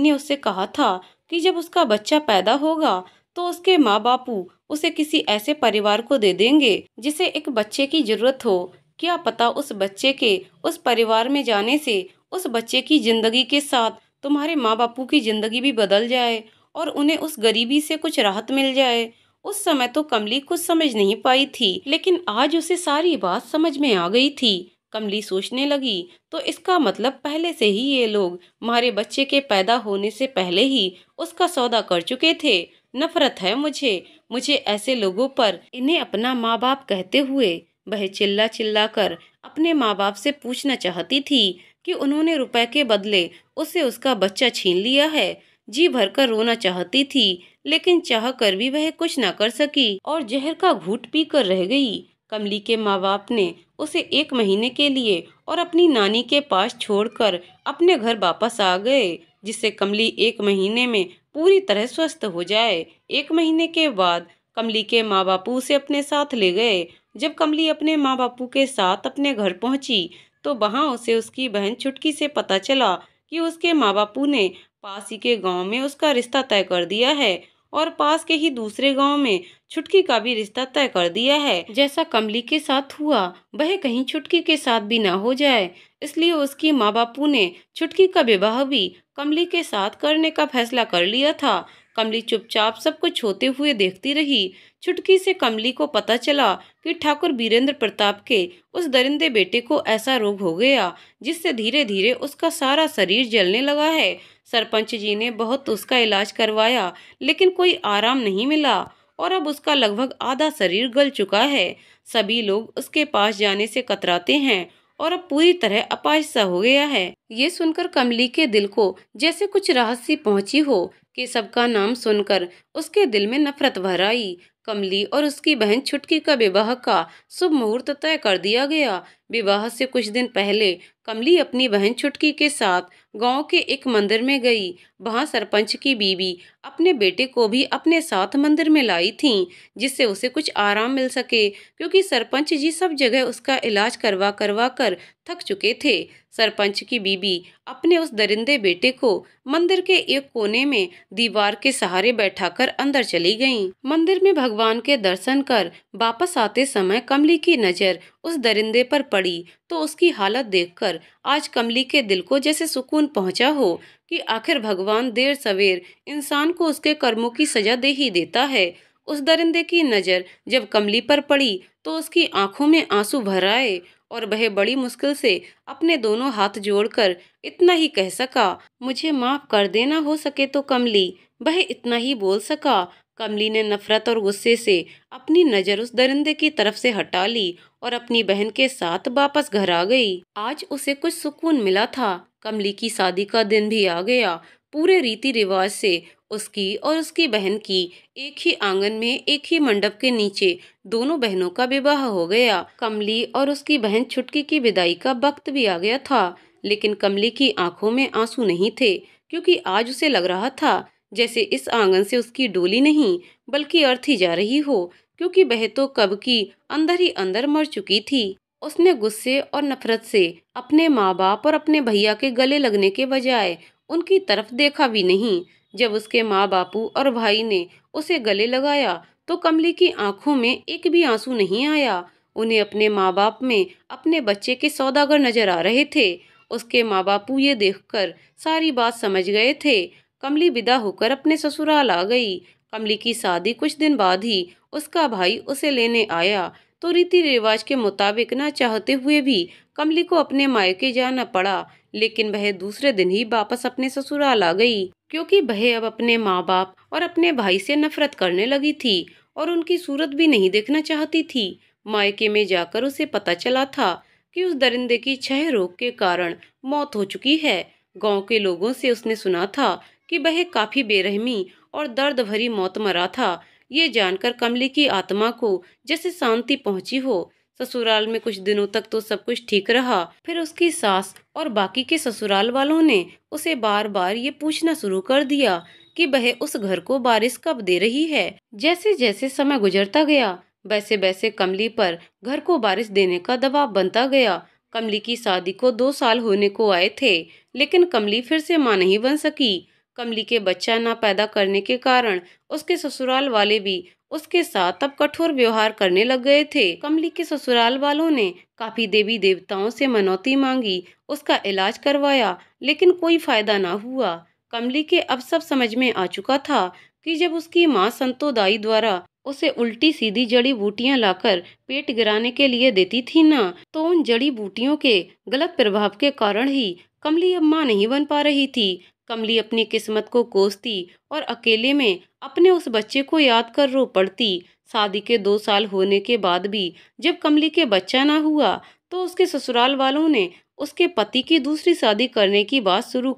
ने उससे कहा था कि जब उसका बच्चा पैदा होगा तो उसके माँ बापू उसे किसी ऐसे परिवार को दे देंगे जिसे एक बच्चे की जरूरत हो। क्या पता उस बच्चे के उस परिवार में जाने से उस बच्चे की जिंदगी के साथ तुम्हारे माँ बापू की जिंदगी भी बदल जाए और उन्हें उस गरीबी से कुछ राहत मिल जाए। उस समय तो कमली कुछ समझ नहीं पाई थी, लेकिन आज उसे सारी बात समझ में आ गई थी। कमली सोचने लगी, तो इसका मतलब पहले से ही ये लोग हमारे बच्चे के पैदा होने से पहले ही उसका सौदा कर चुके थे। नफरत है मुझे ऐसे लोगों पर। इन्हें अपना माँ बाप कहते हुए वह चिल्ला चिल्ला कर अपने माँ बाप से पूछना चाहती थी कि उन्होंने रुपए के बदले उससे उसका बच्चा छीन लिया है। जी भरकर रोना चाहती थी, लेकिन चाह कर भी वह कुछ न कर सकी और जहर का घूंट पी कर रह गई। कमली के माँ बाप ने उसे 1 महीने के लिए और अपनी नानी के पास छोड़कर अपने घर वापस आ गए, जिससे कमली 1 महीने में पूरी तरह स्वस्थ हो जाए। 1 महीने के बाद कमली के माँ बापू उसे अपने साथ ले गए। जब कमली अपने माँ बापू के साथ अपने घर पहुंची तो वहां उसे उसकी बहन छुटकी से पता चला कि उसके माँ बापू ने पास ही के गांव में उसका रिश्ता तय कर दिया है और पास के ही दूसरे गांव में छुटकी का भी रिश्ता तय कर दिया है। जैसा कमली के साथ हुआ वह कहीं छुटकी के साथ भी ना हो जाए, इसलिए उसकी माँ बापू ने छुटकी का विवाह भी कमली के साथ करने का फैसला कर लिया था। कमली चुपचाप सब कुछ होते हुए देखती रही। छुटकी से कमली को पता चला कि ठाकुर बीरेंद्र प्रताप के उस दरिंदे बेटे को ऐसा रोग हो गया जिससे धीरे धीरे उसका सारा शरीर जलने लगा है। सरपंच जी ने बहुत उसका इलाज करवाया, लेकिन कोई आराम नहीं मिला और अब उसका लगभग आधा शरीर गल चुका है। सभी लोग उसके पास जाने से कतराते हैं और अब पूरी तरह अपाहिज सा हो गया है। ये सुनकर कमली के दिल को जैसे कुछ राहत सी पहुंची हो कि सबका नाम सुनकर उसके दिल में नफरत भर आई। कमली और उसकी बहन छुटकी का विवाह का शुभ मुहूर्त तय कर दिया गया। विवाह से कुछ दिन पहले कमली अपनी बहन छुटकी के साथ गांव के एक मंदिर में गई। वहां सरपंच की बीवी अपने बेटे को भी अपने साथ मंदिर में लाई थी, जिससे उसे कुछ आराम मिल सके, क्योंकि सरपंच जी सब जगह उसका इलाज करवा करवा कर थक चुके थे। सरपंच की बीवी अपने उस दरिंदे बेटे को मंदिर के एक कोने में दीवार के सहारे बैठाकर अंदर चली गईं। मंदिर में भगवान के दर्शन कर वापस आते समय कमली की नजर उस दरिंदे पर पड़ी तो उसकी हालत देखकर आज कमली के दिल को जैसे सुकून पहुंचा हो कि आखिर भगवान देर सवेर इंसान को उसके कर्मों की सजा दे ही देता है। उस दरिंदे की नजर जब कमली पर पड़ी तो उसकी आंखों में आंसू भर आए और वह बड़ी मुश्किल से अपने दोनों हाथ जोड़कर इतना ही कह सका, मुझे माफ कर देना हो सके तो कमली। वह इतना ही बोल सका। कमली ने नफरत और गुस्से से अपनी नजर उस दरिंदे की तरफ से हटा ली और अपनी बहन के साथ वापस घर आ गई। आज उसे कुछ सुकून मिला था। कमली की शादी का दिन भी आ गया। पूरे रीति रिवाज से उसकी और उसकी बहन की एक ही आंगन में एक ही मंडप के नीचे दोनों बहनों का विवाह हो गया। कमली और उसकी बहन छुटकी की विदाई का वक्त भी आ गया था, लेकिन कमली की आंखों में आंसू नहीं थे, क्योंकि आज उसे लग रहा था जैसे इस आंगन से उसकी डोली नहीं बल्कि अर्थी जा रही हो, क्योंकि वह तो कब की अंदर ही अंदर मर चुकी थी। उसने गुस्से और नफरत से अपने माँ बाप और अपने भैया के गले लगने के बजाय उनकी तरफ देखा भी नहीं। जब उसके माँ बापू और भाई ने उसे गले लगाया तो कमली की आंखों में एक भी आंसू नहीं आया। उन्हें अपने माँ बाप में अपने बच्चे के सौदागर नजर आ रहे थे। उसके माँ बापू ये देखकर सारी बात समझ गए थे। कमली विदा होकर अपने ससुराल आ गई। कमली की शादी कुछ दिन बाद ही उसका भाई उसे लेने आया, तो रीति रिवाज के मुताबिक न चाहते हुए भी कमली को अपने मायके जाना पड़ा। लेकिन वह दूसरे दिन ही वापस अपने ससुराल आ गई, क्योंकि वह अब अपने माँ बाप और अपने भाई से नफरत करने लगी थी और उनकी सूरत भी नहीं देखना चाहती थी। मायके में जाकर उसे पता चला था कि उस दरिंदे की क्षय रोग के कारण मौत हो चुकी है। गांव के लोगों से उसने सुना था कि वह काफी बेरहमी और दर्द भरी मौत मरा था। ये जानकर कमली की आत्मा को जैसे शांति पहुंची हो। ससुराल में कुछ दिनों तक तो सब कुछ ठीक रहा। फिर उसकी सास और बाकी के ससुराल वालों ने उसे बार बार ये पूछना शुरू कर दिया कि वह उस घर को वारिस कब दे रही है। जैसे जैसे समय गुजरता गया, वैसे वैसे कमली पर घर को वारिस देने का दबाव बनता गया। कमली की शादी को 2 साल होने को आए थे, लेकिन कमली फिर से मां नहीं बन सकी। कमली के बच्चा ना पैदा करने के कारण उसके ससुराल वाले भी उसके साथ अब कठोर व्यवहार करने लग गए थे। कमली के ससुराल वालों ने काफी देवी देवताओं से मनौती मांगी, उसका इलाज करवाया, लेकिन कोई फायदा ना हुआ। कमली के अब सब समझ में आ चुका था कि जब उसकी माँ संतोदाई द्वारा उसे उल्टी सीधी जड़ी बूटियां लाकर पेट गिराने के लिए देती थी ना, तो उन जड़ी बूटियों के गलत प्रभाव के कारण ही कमली अब माँ नहीं बन पा रही थी। कमली अपनी किस्मत को कोसती और अकेले में अपने उस बच्चे को याद कर रो पड़ती। शादी के 2 साल होने के बाद भी जब कमली के बच्चा ना हुआ, तो उसके ससुराल वालों ने उसके पति की दूसरी शादी करने की बात शुरू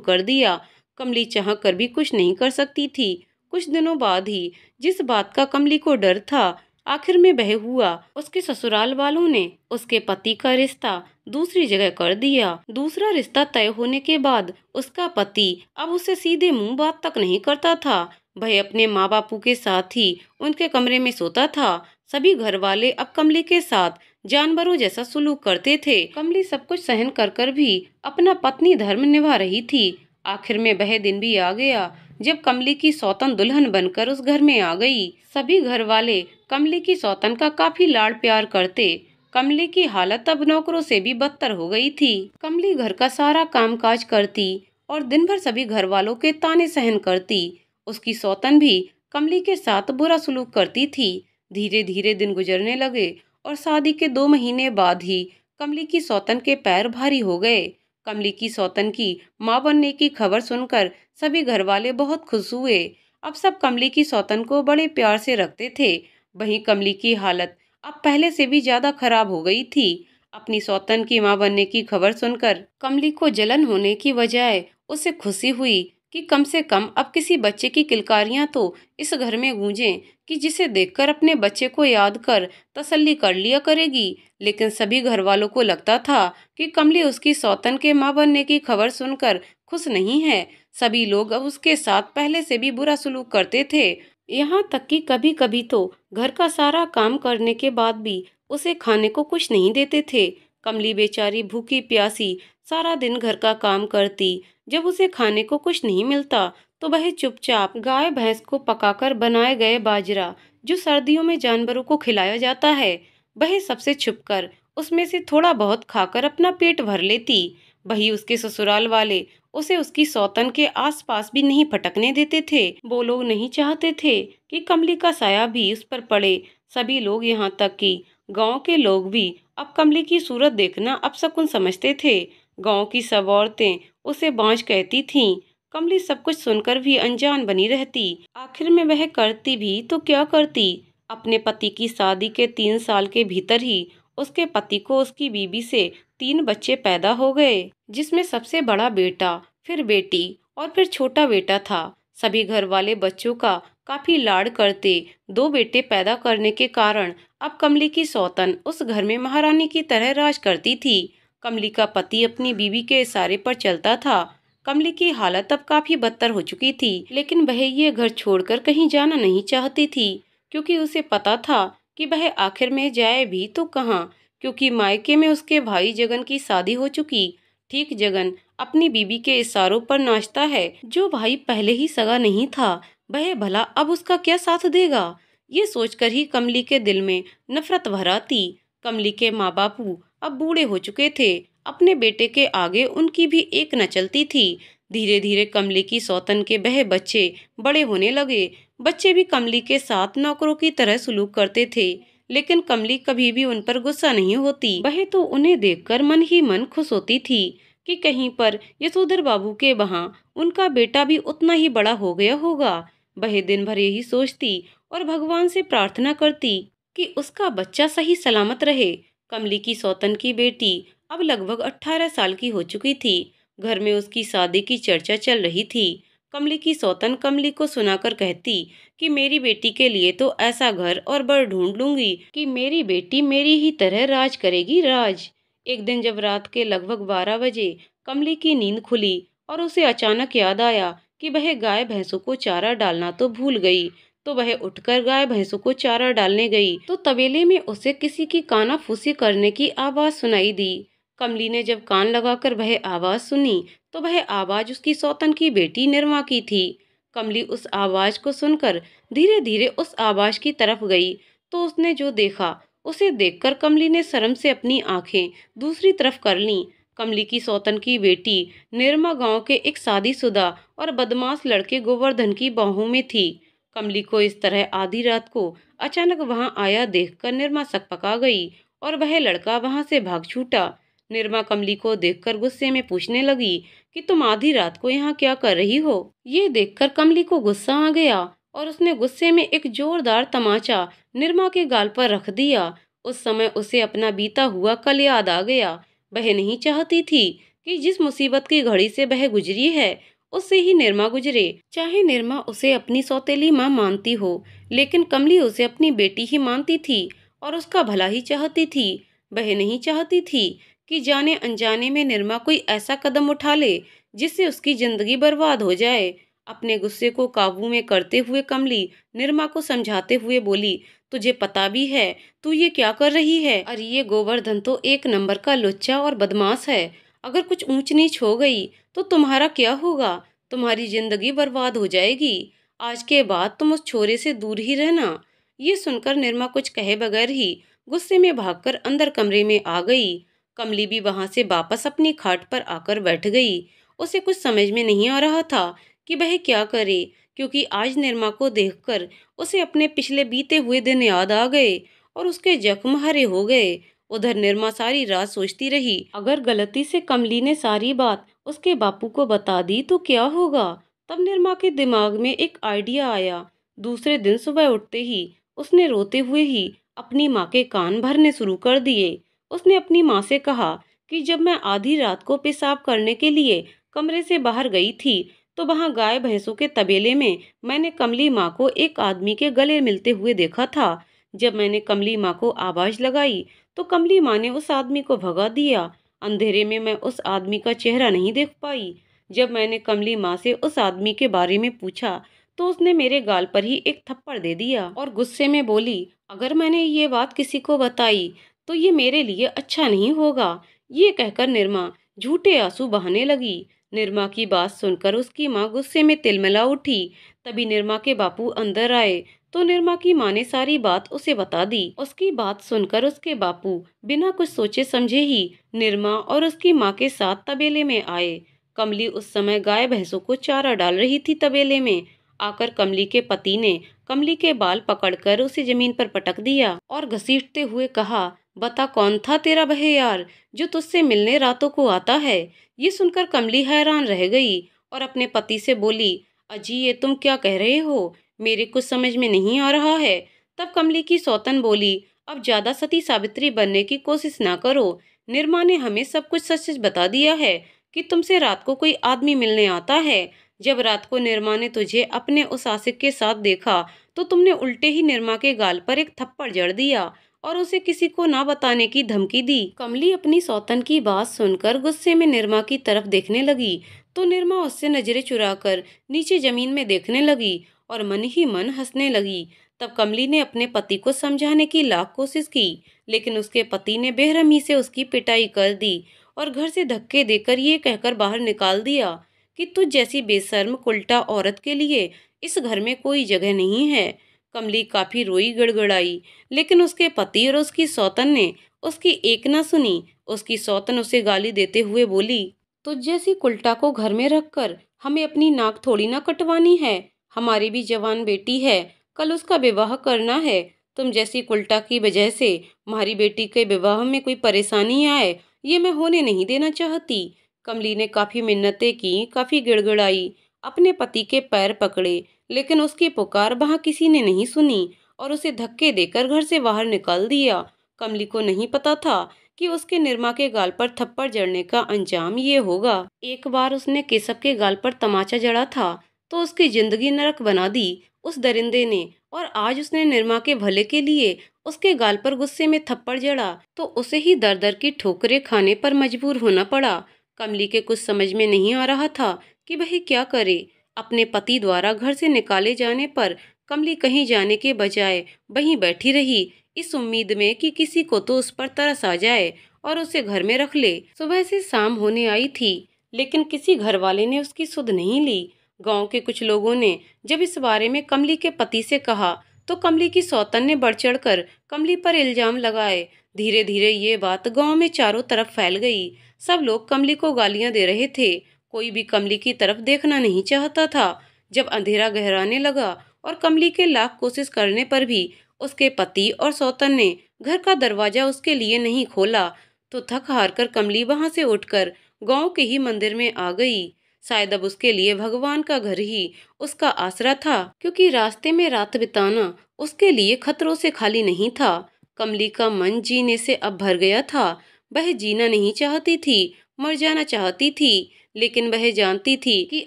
कर दिया। कमली चाह कर भी कुछ नहीं कर सकती थी। कुछ दिनों बाद ही जिस बात का कमली को डर था, आखिर में वह हुआ। उसके ससुराल वालों ने उसके पति का रिश्ता दूसरी जगह कर दिया। दूसरा रिश्ता तय होने के बाद उसका पति अब उसे सीधे मुंह बात तक नहीं करता था। वह अपने माँ बापू के साथ ही उनके कमरे में सोता था। सभी घर वाले अब कमली के साथ जानवरों जैसा सुलूक करते थे। कमली सब कुछ सहन कर कर भी अपना पत्नी धर्म निभा रही थी। आखिर में वह दिन भी आ गया जब कमली की सौतन दुल्हन बनकर उस घर में आ गई। सभी घर वाले कमली की सौतन का काफी लाड प्यार करते। कमली की हालत अब नौकरों से भी बदतर हो गई थी। कमली घर का सारा कामकाज करती और दिन भर सभी घर वालों के ताने सहन करती। उसकी सौतन भी कमली के साथ बुरा सलूक करती थी। धीरे धीरे दिन गुजरने लगे और शादी के 2 महीने बाद ही कमली की सौतन के पैर भारी हो गए। कमली की सौतन की मां बनने की खबर सुनकर सभी घर वाले बहुत खुश हुए। अब सब कमली की सौतन को बड़े प्यार से रखते थे। वहीं कमली की हालत अब पहले से भी ज्यादा खराब हो गई थी। अपनी सौतन की मां बनने की खबर सुनकर कमली को जलन होने की बजाय उसे खुशी हुई कि कम से कम अब किसी बच्चे की किलकारियां तो इस घर में गूंजें कि जिसे देखकर अपने बच्चे को याद कर तसल्ली कर लिया करेगी। लेकिन सभी घर वालों को लगता था कि कमली उसकी सौतन के मां बनने की खबर सुनकर खुश नहीं है। सभी लोग अब उसके साथ पहले से भी बुरा सलूक करते थे। यहाँ तक कि कभी कभी तो घर का सारा काम करने के बाद भी उसे खाने को कुछ नहीं देते थे। कमली बेचारी भूखी प्यासी सारा दिन घर का काम करती। जब उसे खाने को कुछ नहीं मिलता तो वह चुपचाप गाय भैंस को पकाकर बनाए गए बाजरा, जो सर्दियों में जानवरों को खिलाया जाता है, वह सबसे छुपकर उसमें से थोड़ा बहुत खाकर अपना पेट भर लेती। वही उसके ससुराल वाले उसे उसकी सौतन के आसपास भी नहीं फटकने देते थे। वो लोग नहीं चाहते थे कि कमली का साया भी उस पर पड़े। सभी लोग, यहाँ तक कि गांव के लोग भी अब कमली की सूरत देखना अपशकुन समझते थे। गांव की सब औरतें उसे बांझ कहती थीं। कमली सब कुछ सुनकर भी अनजान बनी रहती। आखिर में वह करती भी तो क्या करती। अपने पति की शादी के 3 साल के भीतर ही उसके पति को उसकी बीवी से 3 बच्चे पैदा हो गए, जिसमें सबसे बड़ा बेटा, फिर बेटी और फिर छोटा बेटा था। सभी घर वाले बच्चों का काफी लाड करते। 2 बेटे पैदा करने के कारण अब कमली की सौतन उस घर में महारानी की तरह राज करती थी। कमली का पति अपनी बीवी के इशारे पर चलता था। कमली की हालत अब काफी बदतर हो चुकी थी, लेकिन वह ये घर छोड़कर कहीं जाना नहीं चाहती थी, क्योंकि उसे पता था कि वह आखिर में जाए भी तो कहाँ, क्योंकि मायके में उसके भाई जगन की शादी हो चुकी। ठीक जगन अपनी बीवी के इशारों पर नाचता है। जो भाई पहले ही सगा नहीं था, वह भला अब उसका क्या साथ देगा। ये सोचकर ही कमली के दिल में नफरत भर आती। कमली के माँ बापू अब बूढ़े हो चुके थे। अपने बेटे के आगे उनकी भी एक न चलती थी। धीरे धीरे कमली की सौतन के वह बच्चे बड़े होने लगे। बच्चे भी कमली के साथ नौकरों की तरह सलूक करते थे, लेकिन कमली कभी भी उन पर गुस्सा नहीं होती। वह तो उन्हें देखकर मन ही मन खुश होती थी कि कहीं पर यशोधर बाबू के वहाँ उनका बेटा भी उतना ही बड़ा हो गया होगा। वह दिन भर यही सोचती और भगवान से प्रार्थना करती कि उसका बच्चा सही सलामत रहे। कमली की सौतन की बेटी अब लगभग 18 साल की हो चुकी थी। घर में उसकी शादी की चर्चा चल रही थी। कमली की सौतन कमली को सुनाकर कहती कि मेरी बेटी के लिए तो ऐसा घर और बर ढूंढ लूंगी कि मेरी बेटी मेरी ही तरह राज करेगी, राज। एक दिन जब रात के लगभग 12 बजे कमली की नींद खुली और उसे अचानक याद आया कि वह गाय भैंसों को चारा डालना तो भूल गई, तो वह उठकर गाय भैंसों को चारा डालने गई तो तबेले में उसे किसी की कानाफूसी करने की आवाज सुनाई दी। कमली ने जब कान लगाकर वह आवाज सुनी तो वह आवाज उसकी सौतन की बेटी निर्मा की थी। कमली उस आवाज को सुनकर धीरे धीरे उस आवाज की तरफ गई तो उसने जो देखा उसे देखकर कमली ने शर्म से अपनी आंखें दूसरी तरफ कर लीं। कमली की सौतन की बेटी निर्मा गांव के एक शादीशुदा और बदमाश लड़के गोवर्धन की बाहों में थी। कमली को इस तरह आधी रात को अचानक वहां आया देखकर निर्मा सकपका गई और वह लड़का वहां से भाग छूटा। निर्मा कमली को देखकर गुस्से में पूछने लगी कि तुम आधी रात को यहाँ क्या कर रही हो। ये देखकर कमली को गुस्सा आ गया और उसने गुस्से में एक जोरदार तमाचा निर्मा के गाल पर रख दिया। उस समय उसे अपना बीता हुआ कल याद आ गया। वह नहीं चाहती थी कि जिस मुसीबत की घड़ी से वह गुजरी है उससे ही निर्मा गुजरे। चाहे निर्मा उसे अपनी सौतेली माँ मानती हो, लेकिन कमली उसे अपनी बेटी ही मानती थी और उसका भला ही चाहती थी। वह नहीं चाहती थी कि जाने अनजाने में निर्मा कोई ऐसा कदम उठा ले जिससे उसकी जिंदगी बर्बाद हो जाए। अपने गुस्से को काबू में करते हुए कमली निर्मा को समझाते हुए बोली, तुझे पता भी है तू ये क्या कर रही है? अरे ये गोवर्धन तो एक नंबर का लुच्चा और बदमाश है। अगर कुछ ऊंच नीच हो गई तो तुम्हारा क्या होगा? तुम्हारी जिंदगी बर्बाद हो जाएगी। आज के बाद तुम उस छोरे से दूर ही रहना। ये सुनकर निर्मा कुछ कहे बगैर ही गुस्से में भागकर अंदर कमरे में आ गई। कमली भी वहां से वापस अपनी खाट पर आकर बैठ गई। उसे कुछ समझ में नहीं आ रहा था कि वह क्या करे, क्योंकि आज निर्मा को देखकर उसे अपने पिछले बीते हुए दिन याद आ गए और उसके जख्म हरे हो गए। उधर निर्मा सारी रात सोचती रही, अगर गलती से कमली ने सारी बात उसके बापू को बता दी तो क्या होगा। तब निर्मा के दिमाग में एक आइडिया आया। दूसरे दिन सुबह उठते ही उसने रोते हुए ही अपनी माँ के कान भरने शुरू कर दिए। उसने अपनी माँ से कहा कि जब मैं आधी रात को पेशाब करने के लिए कमरे से बाहर गई थी तो वहां गाय भैंसों के तबेले में मैंने कमली माँ को एक आदमी के गले मिलते हुए देखा था। जब मैंने कमली माँ को आवाज लगाई तो कमली माँ ने उस आदमी को भगा दिया। अंधेरे में मैं उस आदमी का चेहरा नहीं देख पाई। जब मैंने कमली माँ से उस आदमी के बारे में पूछा तो उसने मेरे गाल पर ही एक थप्पड़ दे दिया और गुस्से में बोली, अगर मैंने ये बात किसी को बताई तो ये मेरे लिए अच्छा नहीं होगा। ये कहकर निर्मा झूठे आंसू बहाने लगी। निर्मा की बात सुनकर उसकी माँ गुस्से में तिलमिला उठी। तभी निर्मा के बापू अंदर आए तो निर्मा की माँ ने सारी बात उसे बता दी। उसकी बात सुनकर उसके बापू बिना कुछ सोचे समझे ही निर्मा और उसकी माँ के साथ तबेले में आए। कमली उस समय गाय भैंसों को चारा डाल रही थी। तबेले में आकर कमली के पति ने कमली के बाल पकड़कर उसे जमीन पर पटक दिया और घसीटते हुए कहा, बता कौन था तेरा वह यार जो तुझसे मिलने रातों को आता है। ये सुनकर कमली हैरान रह गई और अपने पति से बोली, अजी ये तुम क्या कह रहे हो? मेरे कुछ समझ में नहीं आ रहा है। तब कमली की सौतन बोली, अब ज्यादा सती सावित्री बनने की कोशिश ना करो। निर्मा ने हमें सब कुछ सच सच बता दिया है कि तुमसे रात को कोई आदमी मिलने आता है। जब रात को निर्मा ने तुझे अपने उस आशिक के साथ देखा तो तुमने उल्टे ही निर्मा के गाल पर एक थप्पड़ जड़ दिया और उसे किसी को ना बताने की धमकी दी। कमली अपनी सौतन की बात सुनकर गुस्से में निर्मा की तरफ देखने लगी तो निर्मा उससे नजरें चुराकर नीचे जमीन में देखने लगी और मन ही मन हंसने लगी। तब कमली ने अपने पति को समझाने की लाख कोशिश की, लेकिन उसके पति ने बेरहमी से उसकी पिटाई कर दी और घर से धक्के देकर ये कहकर बाहर निकाल दिया कि तुझ जैसी बेशर्म उल्टा औरत के लिए इस घर में कोई जगह नहीं है। कमली काफी रोई गड़गड़ाई, लेकिन उसके पति और उसकी सौतन ने उसकी एक ना सुनी। उसकी सौतन उसे गाली देते हुए बोली, तुझ जैसी कुल्टा को घर में रखकर हमें अपनी नाक थोड़ी ना कटवानी है। हमारी भी जवान बेटी है, कल उसका विवाह करना है। तुम जैसी कुल्टा की वजह से हमारी बेटी के विवाह में कोई परेशानी आए, ये मैं होने नहीं देना चाहती। कमली ने काफी मिन्नतें की, काफी गिड़गिड़ाई, अपने पति के पैर पकड़े, लेकिन उसकी पुकार वहां किसी ने नहीं सुनी और उसे धक्के देकर घर से बाहर निकाल दिया। कमली को नहीं पता था कि उसके निरमा के गाल पर थप्पड़ जड़ने का अंजाम ये होगा। एक बार उसने केशव के गाल पर तमाचा जड़ा था तो उसकी जिंदगी नरक बना दी उस दरिंदे ने, और आज उसने निरमा के भले के लिए उसके गाल पर गुस्से में थप्पड़ जड़ा तो उसे ही दर दर की ठोकरें खाने पर मजबूर होना पड़ा। कमली के कुछ समझ में नहीं आ रहा था कि वह क्या करे। अपने पति द्वारा घर से निकाले जाने पर कमली कहीं जाने के बजाय वहीं बैठी रही, इस उम्मीद में कि किसी को तो उस पर तरस आ जाए और उसे घर में रख ले। सुबह से शाम होने आई थी, लेकिन किसी घर वाले ने उसकी सुध नहीं ली। गांव के कुछ लोगों ने जब इस बारे में कमली के पति से कहा तो कमली की सौतन ने बढ़ चढ़कर कमली पर इल्जाम लगाए। धीरे धीरे ये बात गांव में चारों तरफ फैल गई। सब लोग कमली को गालियां दे रहे थे, कोई भी कमली की तरफ देखना नहीं चाहता था। जब अंधेरा गहराने लगा और कमली के लाख कोशिश करने पर भी उसके पति और सौतन ने घर का दरवाजा उसके लिए नहीं खोला तो थक हार कर कमली वहां से उठकर गांव के ही मंदिर में आ गई। शायद अब उसके लिए भगवान का घर ही उसका आसरा था, क्योंकि रास्ते में रात बिताना उसके लिए खतरों से खाली नहीं था। कमली का मन जीने से अब भर गया था। वह जीना नहीं चाहती थी, मर जाना चाहती थी, लेकिन वह जानती थी कि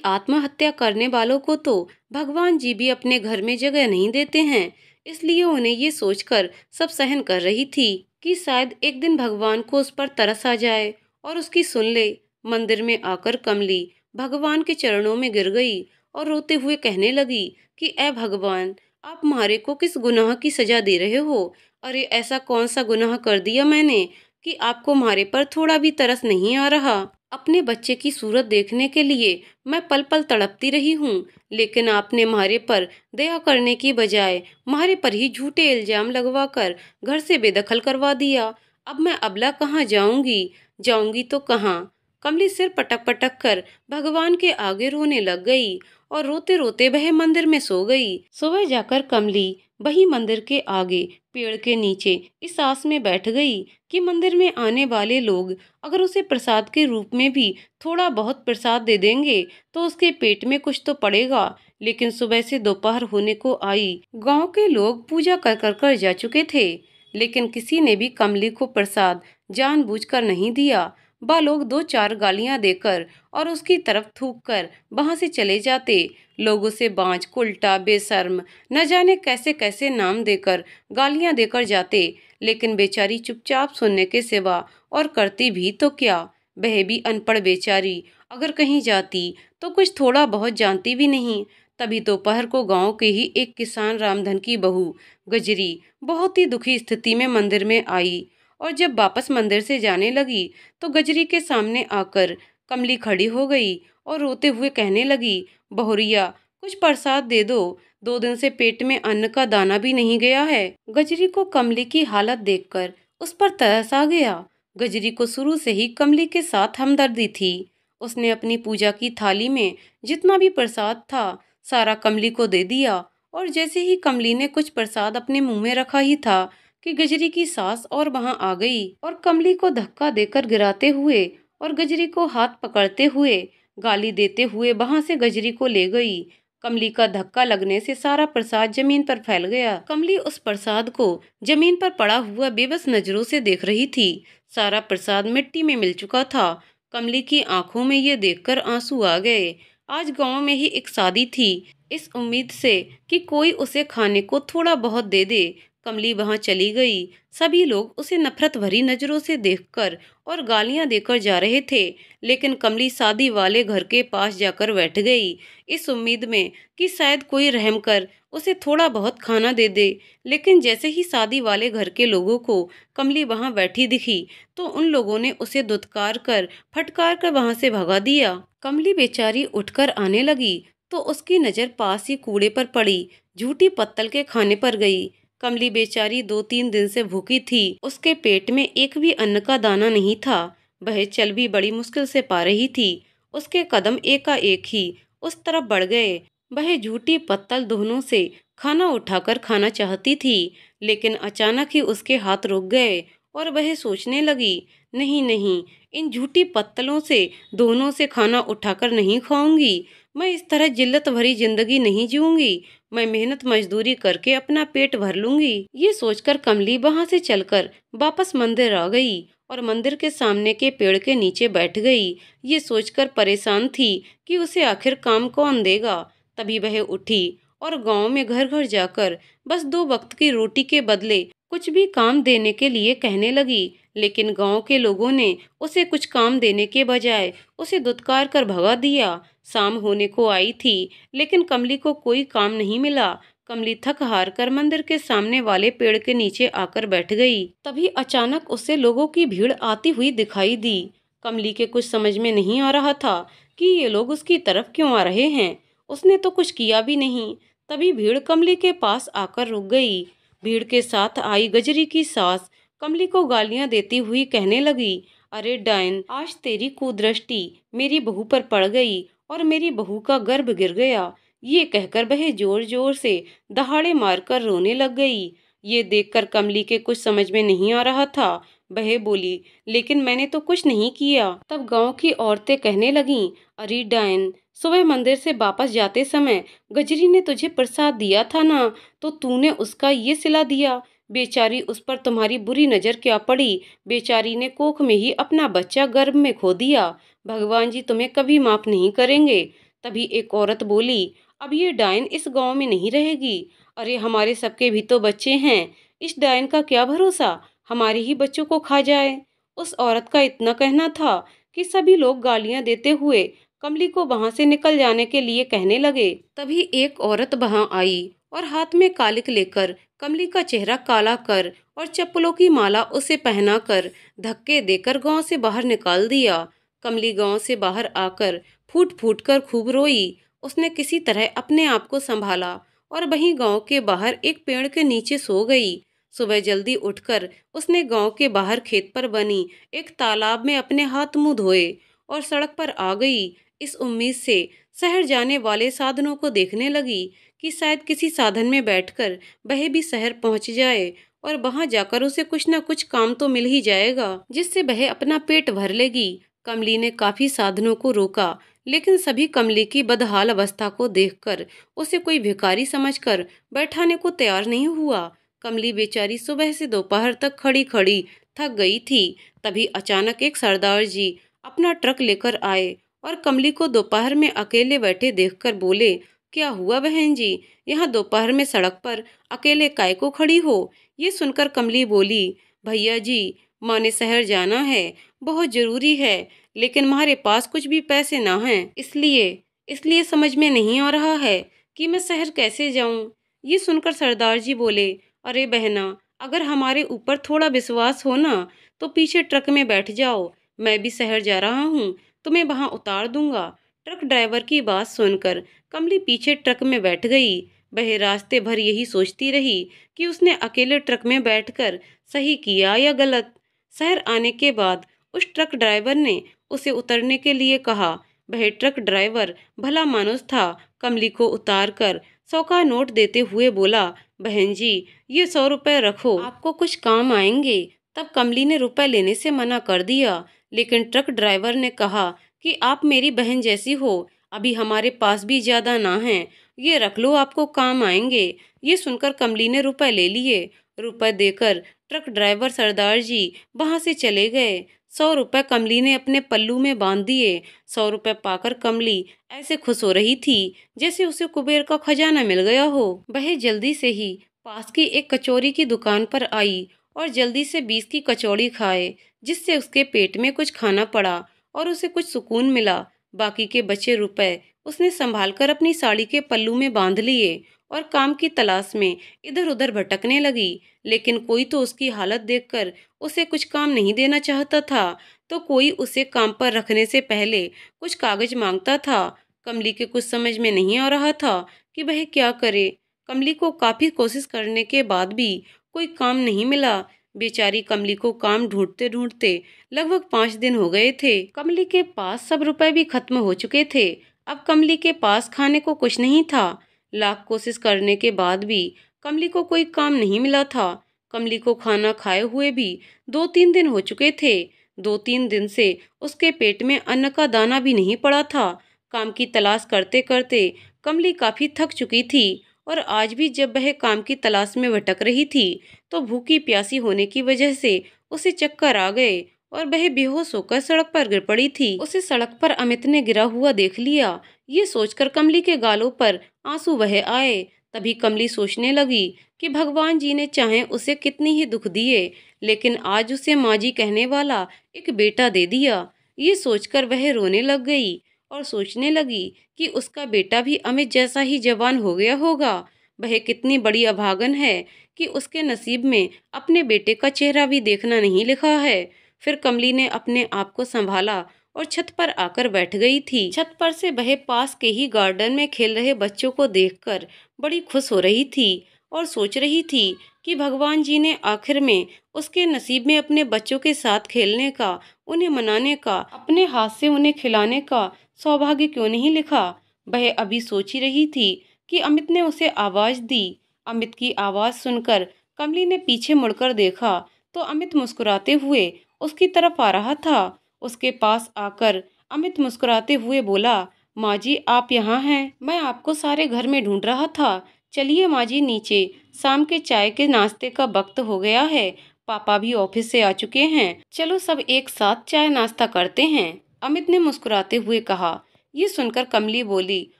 आत्महत्या करने वालों को तो भगवान जी भी अपने घर में जगह नहीं देते हैं। इसलिए उन्हें ये सोचकर सब सहन कर रही थी कि शायद एक दिन भगवान को उस पर तरस आ जाए और उसकी सुन ले। मंदिर में आकर कमली भगवान के चरणों में गिर गई और रोते हुए कहने लगी कि ऐ भगवान, आप हमारे को किस गुनाह की सजा दे रहे हो? अरे ऐसा कौन सा गुनाह कर दिया मैंने कि आपको हमारे पर थोड़ा भी तरस नहीं आ रहा? अपने बच्चे की सूरत देखने के लिए मैं पल पल तड़पती रही हूँ, लेकिन आपने हमारे पर दया करने की बजाय हमारे पर ही झूठे इल्जाम लगवाकर घर से बेदखल करवा दिया। अब मैं अबला कहाँ जाऊंगी तो कहाँ? कमली सिर पटक पटक कर भगवान के आगे रोने लग गई और रोते रोते वह मंदिर में सो गई। सुबह जाकर कमली वही मंदिर के आगे पेड़ के नीचे इस आस में बैठ गई कि मंदिर में आने वाले लोग अगर उसे प्रसाद के रूप में भी थोड़ा बहुत प्रसाद दे देंगे तो उसके पेट में कुछ तो पड़ेगा। लेकिन सुबह से दोपहर होने को आई, गांव के लोग पूजा कर जा चुके थे, लेकिन किसी ने भी कमली को प्रसाद जानबूझकर नहीं दिया। वह लोग दो चार गालियां देकर और उसकी तरफ थूक कर वहां से चले जाते। लोग उसे बांझ, कुल्टा, बेशर्म, न जाने कैसे कैसे नाम देकर गालियां देकर जाते, लेकिन बेचारी चुपचाप सुनने के सिवा और करती भी तो क्या। वह भी अनपढ़ बेचारी, अगर कहीं जाती तो कुछ थोड़ा बहुत जानती भी नहीं। तभी दोपहर को गांव के ही एक किसान रामधन की बहू गजरी बहुत ही दुखी स्थिति में मंदिर में आई, और जब वापस मंदिर से जाने लगी तो गजरी के सामने आकर कमली खड़ी हो गई और रोते हुए कहने लगी, बहुरिया कुछ प्रसाद दे दो, 2 दिन से पेट में अन्न का दाना भी नहीं गया है। गजरी को कमली की हालत देखकर उस पर तरस आ गया। गजरी को शुरू से ही कमली के साथ हमदर्दी थी। उसने अपनी पूजा की थाली में जितना भी प्रसाद था सारा कमली को दे दिया, और जैसे ही कमली ने कुछ प्रसाद अपने मुंह में रखा ही था कि गजरी की सास और वहां आ गई और कमली को धक्का देकर गिराते हुए और गजरी को हाथ पकड़ते हुए गाली देते हुए वहां से गजरी को ले गई। कमली का धक्का लगने से सारा प्रसाद जमीन पर फैल गया। कमली उस प्रसाद को जमीन पर पड़ा हुआ बेबस नजरों से देख रही थी। सारा प्रसाद मिट्टी में मिल चुका था। कमली की आंखों में ये देखकर आंसू आ गए। आज गांव में ही एक शादी थी। इस उम्मीद से कि कोई उसे खाने को थोड़ा बहुत दे दे, कमली वहां चली गई। सभी लोग उसे नफरत भरी नजरों से देखकर और गालियां देकर जा रहे थे, लेकिन कमली शादी वाले घर के पास जाकर बैठ गई, इस उम्मीद में कि शायद कोई रहम कर उसे थोड़ा बहुत खाना दे दे। लेकिन जैसे ही शादी वाले घर के लोगों को कमली वहां बैठी दिखी तो उन लोगों ने उसे दुत्कार कर फटकार कर वहां से भगा दिया। कमली बेचारी उठकर आने लगी तो उसकी नजर पास ही कूड़े पर पड़ी झूठी पत्तल के खाने पर गई। कमली बेचारी 2-3 दिन से भूखी थी। उसके पेट में एक भी अन्न का दाना नहीं था। वह चल भी बड़ी मुश्किल से पा रही थी। उसके कदम एकाएक ही उस तरफ बढ़ गए। वह झूठी पत्तल दोनों से खाना उठाकर खाना चाहती थी, लेकिन अचानक ही उसके हाथ रुक गए और वह सोचने लगी, नहीं नहीं, इन झूठी पत्तलों से दोनों से खाना उठाकर नहीं खाऊंगी। मैं इस तरह जिल्लत भरी जिंदगी नहीं जीऊंगी। मैं मेहनत मजदूरी करके अपना पेट भर लूंगी। ये सोचकर कमली वहां से चलकर वापस मंदिर आ गई और मंदिर के सामने के पेड़ के नीचे बैठ गई। ये सोचकर परेशान थी कि उसे आखिर काम कौन देगा। तभी वह उठी और गांव में घर घर जाकर बस 2 वक्त की रोटी के बदले कुछ भी काम देने के लिए कहने लगी। लेकिन गांव के लोगों ने उसे कुछ काम देने के बजाय उसे दुत्कार कर भगा दिया। शाम होने को आई थी, लेकिन कमली को कोई काम नहीं मिला। कमली थक हार कर मंदिर के सामने वाले पेड़ के नीचे आकर बैठ गई। तभी अचानक उसे लोगों की भीड़ आती हुई दिखाई दी। कमली के कुछ समझ में नहीं आ रहा था कि ये लोग उसकी तरफ क्यों आ रहे हैं। उसने तो कुछ किया भी नहीं। तभी भीड़ कमली के पास आकर रुक गई। भीड़ के साथ आई गजरी की सास कमली को गालियां देती हुई कहने लगी, अरे डायन, आज तेरी कुदृष्टि मेरी बहू पर पड़ गई और मेरी बहू का गर्भ गिर गया। ये कहकर वह जोर जोर से दहाड़े मारकर रोने लग गई। ये देखकर कमली के कुछ समझ में नहीं आ रहा था। वह बोली, लेकिन मैंने तो कुछ नहीं किया। तब गांव की औरतें कहने लगीं, अरे डायन, सुबह मंदिर से वापस जाते समय गजरी ने तुझे प्रसाद दिया था ना, तो तूने उसका ये सिला दिया। बेचारी, उस पर तुम्हारी बुरी नजर क्या पड़ी। बेचारी ने कोख में ही अपना बच्चा गर्भ में खो दिया। भगवान जी तुम्हें कभी माफ नहीं करेंगे। तभी एक औरत बोली, अब ये डायन इस गांव में नहीं रहेगी। अरे हमारे सबके भी तो बच्चे हैं। इस डायन का क्या भरोसा, हमारे ही बच्चों को खा जाए। उस औरत का इतना कहना था कि सभी लोग गालियां देते हुए कमली को वहां से निकल जाने के लिए कहने लगे। तभी एक औरत वहां आई और हाथ में कालिक लेकर कमली का चेहरा काला कर और चप्पलों की माला उसे पहनाकर धक्के देकर गांव से बाहर निकाल दिया। कमली गांव से बाहर आकर फूट फूट कर खूब रोई। उसने किसी तरह अपने आप को संभाला और वहीं गांव के बाहर एक पेड़ के नीचे सो गई। सुबह जल्दी उठकर उसने गांव के बाहर खेत पर बनी एक तालाब में अपने हाथ मुंह धोए और सड़क पर आ गई। इस उम्मीद से शहर जाने वाले साधनों को देखने लगी कि शायद किसी साधन में बैठकर वह भी शहर पहुंच जाए और वहां जाकर उसे कुछ न कुछ काम तो मिल ही जाएगा, जिससे वह अपना पेट भर लेगी। कमली ने काफी साधनों को रोका, लेकिन सभी कमली की बदहाल अवस्था को देखकर उसे कोई भिखारी समझकर बैठाने को तैयार नहीं हुआ। कमली बेचारी सुबह से दोपहर तक खड़ी खड़ी थक गई थी। तभी अचानक एक सरदार जी अपना ट्रक लेकर आए और कमली को दोपहर में अकेले बैठे देखकर बोले, क्या हुआ बहन जी, यहाँ दोपहर में सड़क पर अकेले काय को खड़ी हो। ये सुनकर कमली बोली, भैया जी, माँ ने शहर जाना है, बहुत जरूरी है, लेकिन हमारे पास कुछ भी पैसे ना हैं, इसलिए इसलिए समझ में नहीं आ रहा है कि मैं शहर कैसे जाऊं। ये सुनकर सरदार जी बोले, अरे बहना, अगर हमारे ऊपर थोड़ा विश्वास हो ना तो पीछे ट्रक में बैठ जाओ। मैं भी शहर जा रहा हूँ, तुम्हें वहां उतार दूंगा। ट्रक ड्राइवर की बात सुनकर कमली पीछे ट्रक में बैठ गई। वह रास्ते भर यही सोचती रही कि उसने अकेले ट्रक में बैठकर सही किया या गलत। शहर आने के बाद उस ट्रक ड्राइवर ने उसे उतरने के लिए कहा। वह ट्रक ड्राइवर भला मानुस था। कमली को उतार कर 100 का नोट देते हुए बोला, बहन जी, ये 100 रुपए रखो, आपको कुछ काम आएंगे। तब कमली ने रुपए लेने से मना कर दिया, लेकिन ट्रक ड्राइवर ने कहा कि आप मेरी बहन जैसी हो, अभी हमारे पास भी ज्यादा ना है, ये रख लो, आपको काम आएंगे। ये सुनकर कमली ने रुपए ले लिए। रुपए देकर ट्रक ड्राइवर सरदार जी वहां से चले गए। 100 रुपए कमली ने अपने पल्लू में बांध दिए। 100 रुपए पाकर कमली ऐसे खुश हो रही थी जैसे उसे कुबेर का खजाना मिल गया हो। वह जल्दी से ही पास की एक कचौरी की दुकान पर आई और जल्दी से 20 की कचौड़ी खाए, जिससे उसके पेट में कुछ खाना पड़ा और उसे कुछ सुकून मिला। बाकी के बचे रुपए उसने संभाल कर अपनी साड़ी के पल्लू में बांध लिए और काम की तलाश में इधर उधर भटकने लगी। लेकिन कोई तो उसकी हालत देखकर उसे कुछ काम नहीं देना चाहता था, तो कोई उसे काम पर रखने से पहले कुछ कागज मांगता था। कमली के कुछ समझ में नहीं आ रहा था कि वह क्या करे। कमली को काफी कोशिश करने के बाद भी कोई काम नहीं मिला। बेचारी कमली को काम ढूंढते ढूंढते लगभग 5 दिन हो गए थे। कमली के पास सब रुपए भी खत्म हो चुके थे। अब कमली के पास खाने को कुछ नहीं था। लाख कोशिश करने के बाद भी कमली को कोई काम नहीं मिला था। कमली को खाना खाए हुए भी 2-3 दिन हो चुके थे। 2-3 दिन से उसके पेट में अन्न का दाना भी नहीं पड़ा था। काम की तलाश करते करते कमली काफी थक चुकी थी और आज भी जब वह काम की तलाश में भटक रही थी तो भूखी प्यासी होने की वजह से उसे चक्कर आ गए और वह बेहोश होकर सड़क पर गिर पड़ी थी। उसे सड़क पर अमित ने गिरा हुआ देख लिया। ये सोचकर कमली के गालों पर आंसू बह आए। तभी कमली सोचने लगी कि भगवान जी ने चाहे उसे कितनी ही दुख दिए, लेकिन आज उसे माँ जी कहने वाला एक बेटा दे दिया। ये सोचकर वह रोने लग गई और सोचने लगी कि उसका बेटा भी अमित जैसा ही जवान हो गया होगा। वह कितनी बड़ी अभागन है कि उसके नसीब में अपने बेटे का चेहरा भी देखना नहीं लिखा है। फिर कमली ने अपने आप को संभाला और छत पर आकर बैठ गई थी। छत पर से वह पास के ही गार्डन में खेल रहे बच्चों को देखकर बड़ी खुश हो रही थी और सोच रही थी कि भगवान जी ने आखिर में उसके नसीब में अपने बच्चों के साथ खेलने का, उन्हें मनाने का, अपने हाथ से उन्हें खिलाने का सौभाग्य क्यों नहीं लिखा। वह अभी सोच ही रही थी कि अमित ने उसे आवाज दी। अमित की आवाज सुनकर कमली ने पीछे मुड़कर देखा तो अमित मुस्कुराते हुए उसकी तरफ आ रहा था। उसके पास आकर अमित मुस्कुराते हुए बोला, माँ जी आप यहाँ हैं? मैं आपको सारे घर में ढूंढ रहा था। चलिए माँ जी नीचे, शाम के चाय के नाश्ते का वक्त हो गया है। पापा भी ऑफिस से आ चुके हैं। चलो सब एक साथ चाय नाश्ता करते हैं, अमित ने मुस्कुराते हुए कहा। ये सुनकर कमली बोली,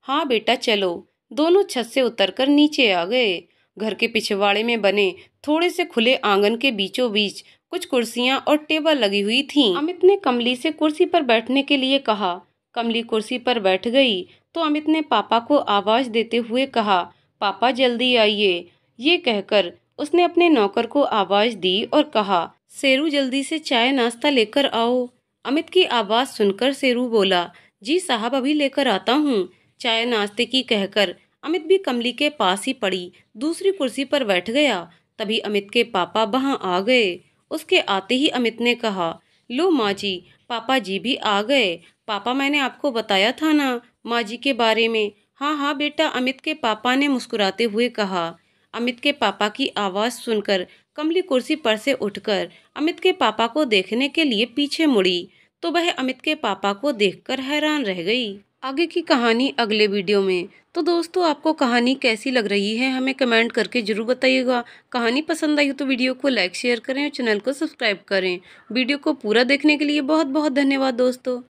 हाँ बेटा चलो। दोनों छत से उतरकर नीचे आ गए। घर के पिछवाड़े में बने थोड़े से खुले आंगन के बीचों बीच कुछ कुर्सियां और टेबल लगी हुई थीं। अमित ने कमली से कुर्सी पर बैठने के लिए कहा। कमली कुर्सी पर बैठ गई तो अमित ने पापा को आवाज देते हुए कहा, पापा जल्दी आइए। ये कहकर उसने अपने नौकर को आवाज दी और कहा, शेरू जल्दी से चाय नाश्ता लेकर आओ। अमित की आवाज सुनकर शेरू बोला, जी साहब अभी लेकर आता हूँ। चाय नाश्ते की कहकर अमित भी कमली के पास ही पड़ी दूसरी कुर्सी पर बैठ गया। तभी अमित के पापा वहां आ गए। उसके आते ही अमित ने कहा, लो माँ जी, पापा जी भी आ गए। पापा मैंने आपको बताया था ना माँ जी के बारे में। हाँ हाँ बेटा, अमित के पापा ने मुस्कुराते हुए कहा। अमित के पापा की आवाज़ सुनकर कमली कुर्सी पर से उठकर अमित के पापा को देखने के लिए पीछे मुड़ी तो वह अमित के पापा को देखकर हैरान रह गई। आगे की कहानी अगले वीडियो में। तो दोस्तों आपको कहानी कैसी लग रही है हमें कमेंट करके जरूर बताइएगा। कहानी पसंद आई हो तो वीडियो को लाइक शेयर करें और चैनल को सब्सक्राइब करें। वीडियो को पूरा देखने के लिए बहुत बहुत धन्यवाद दोस्तों।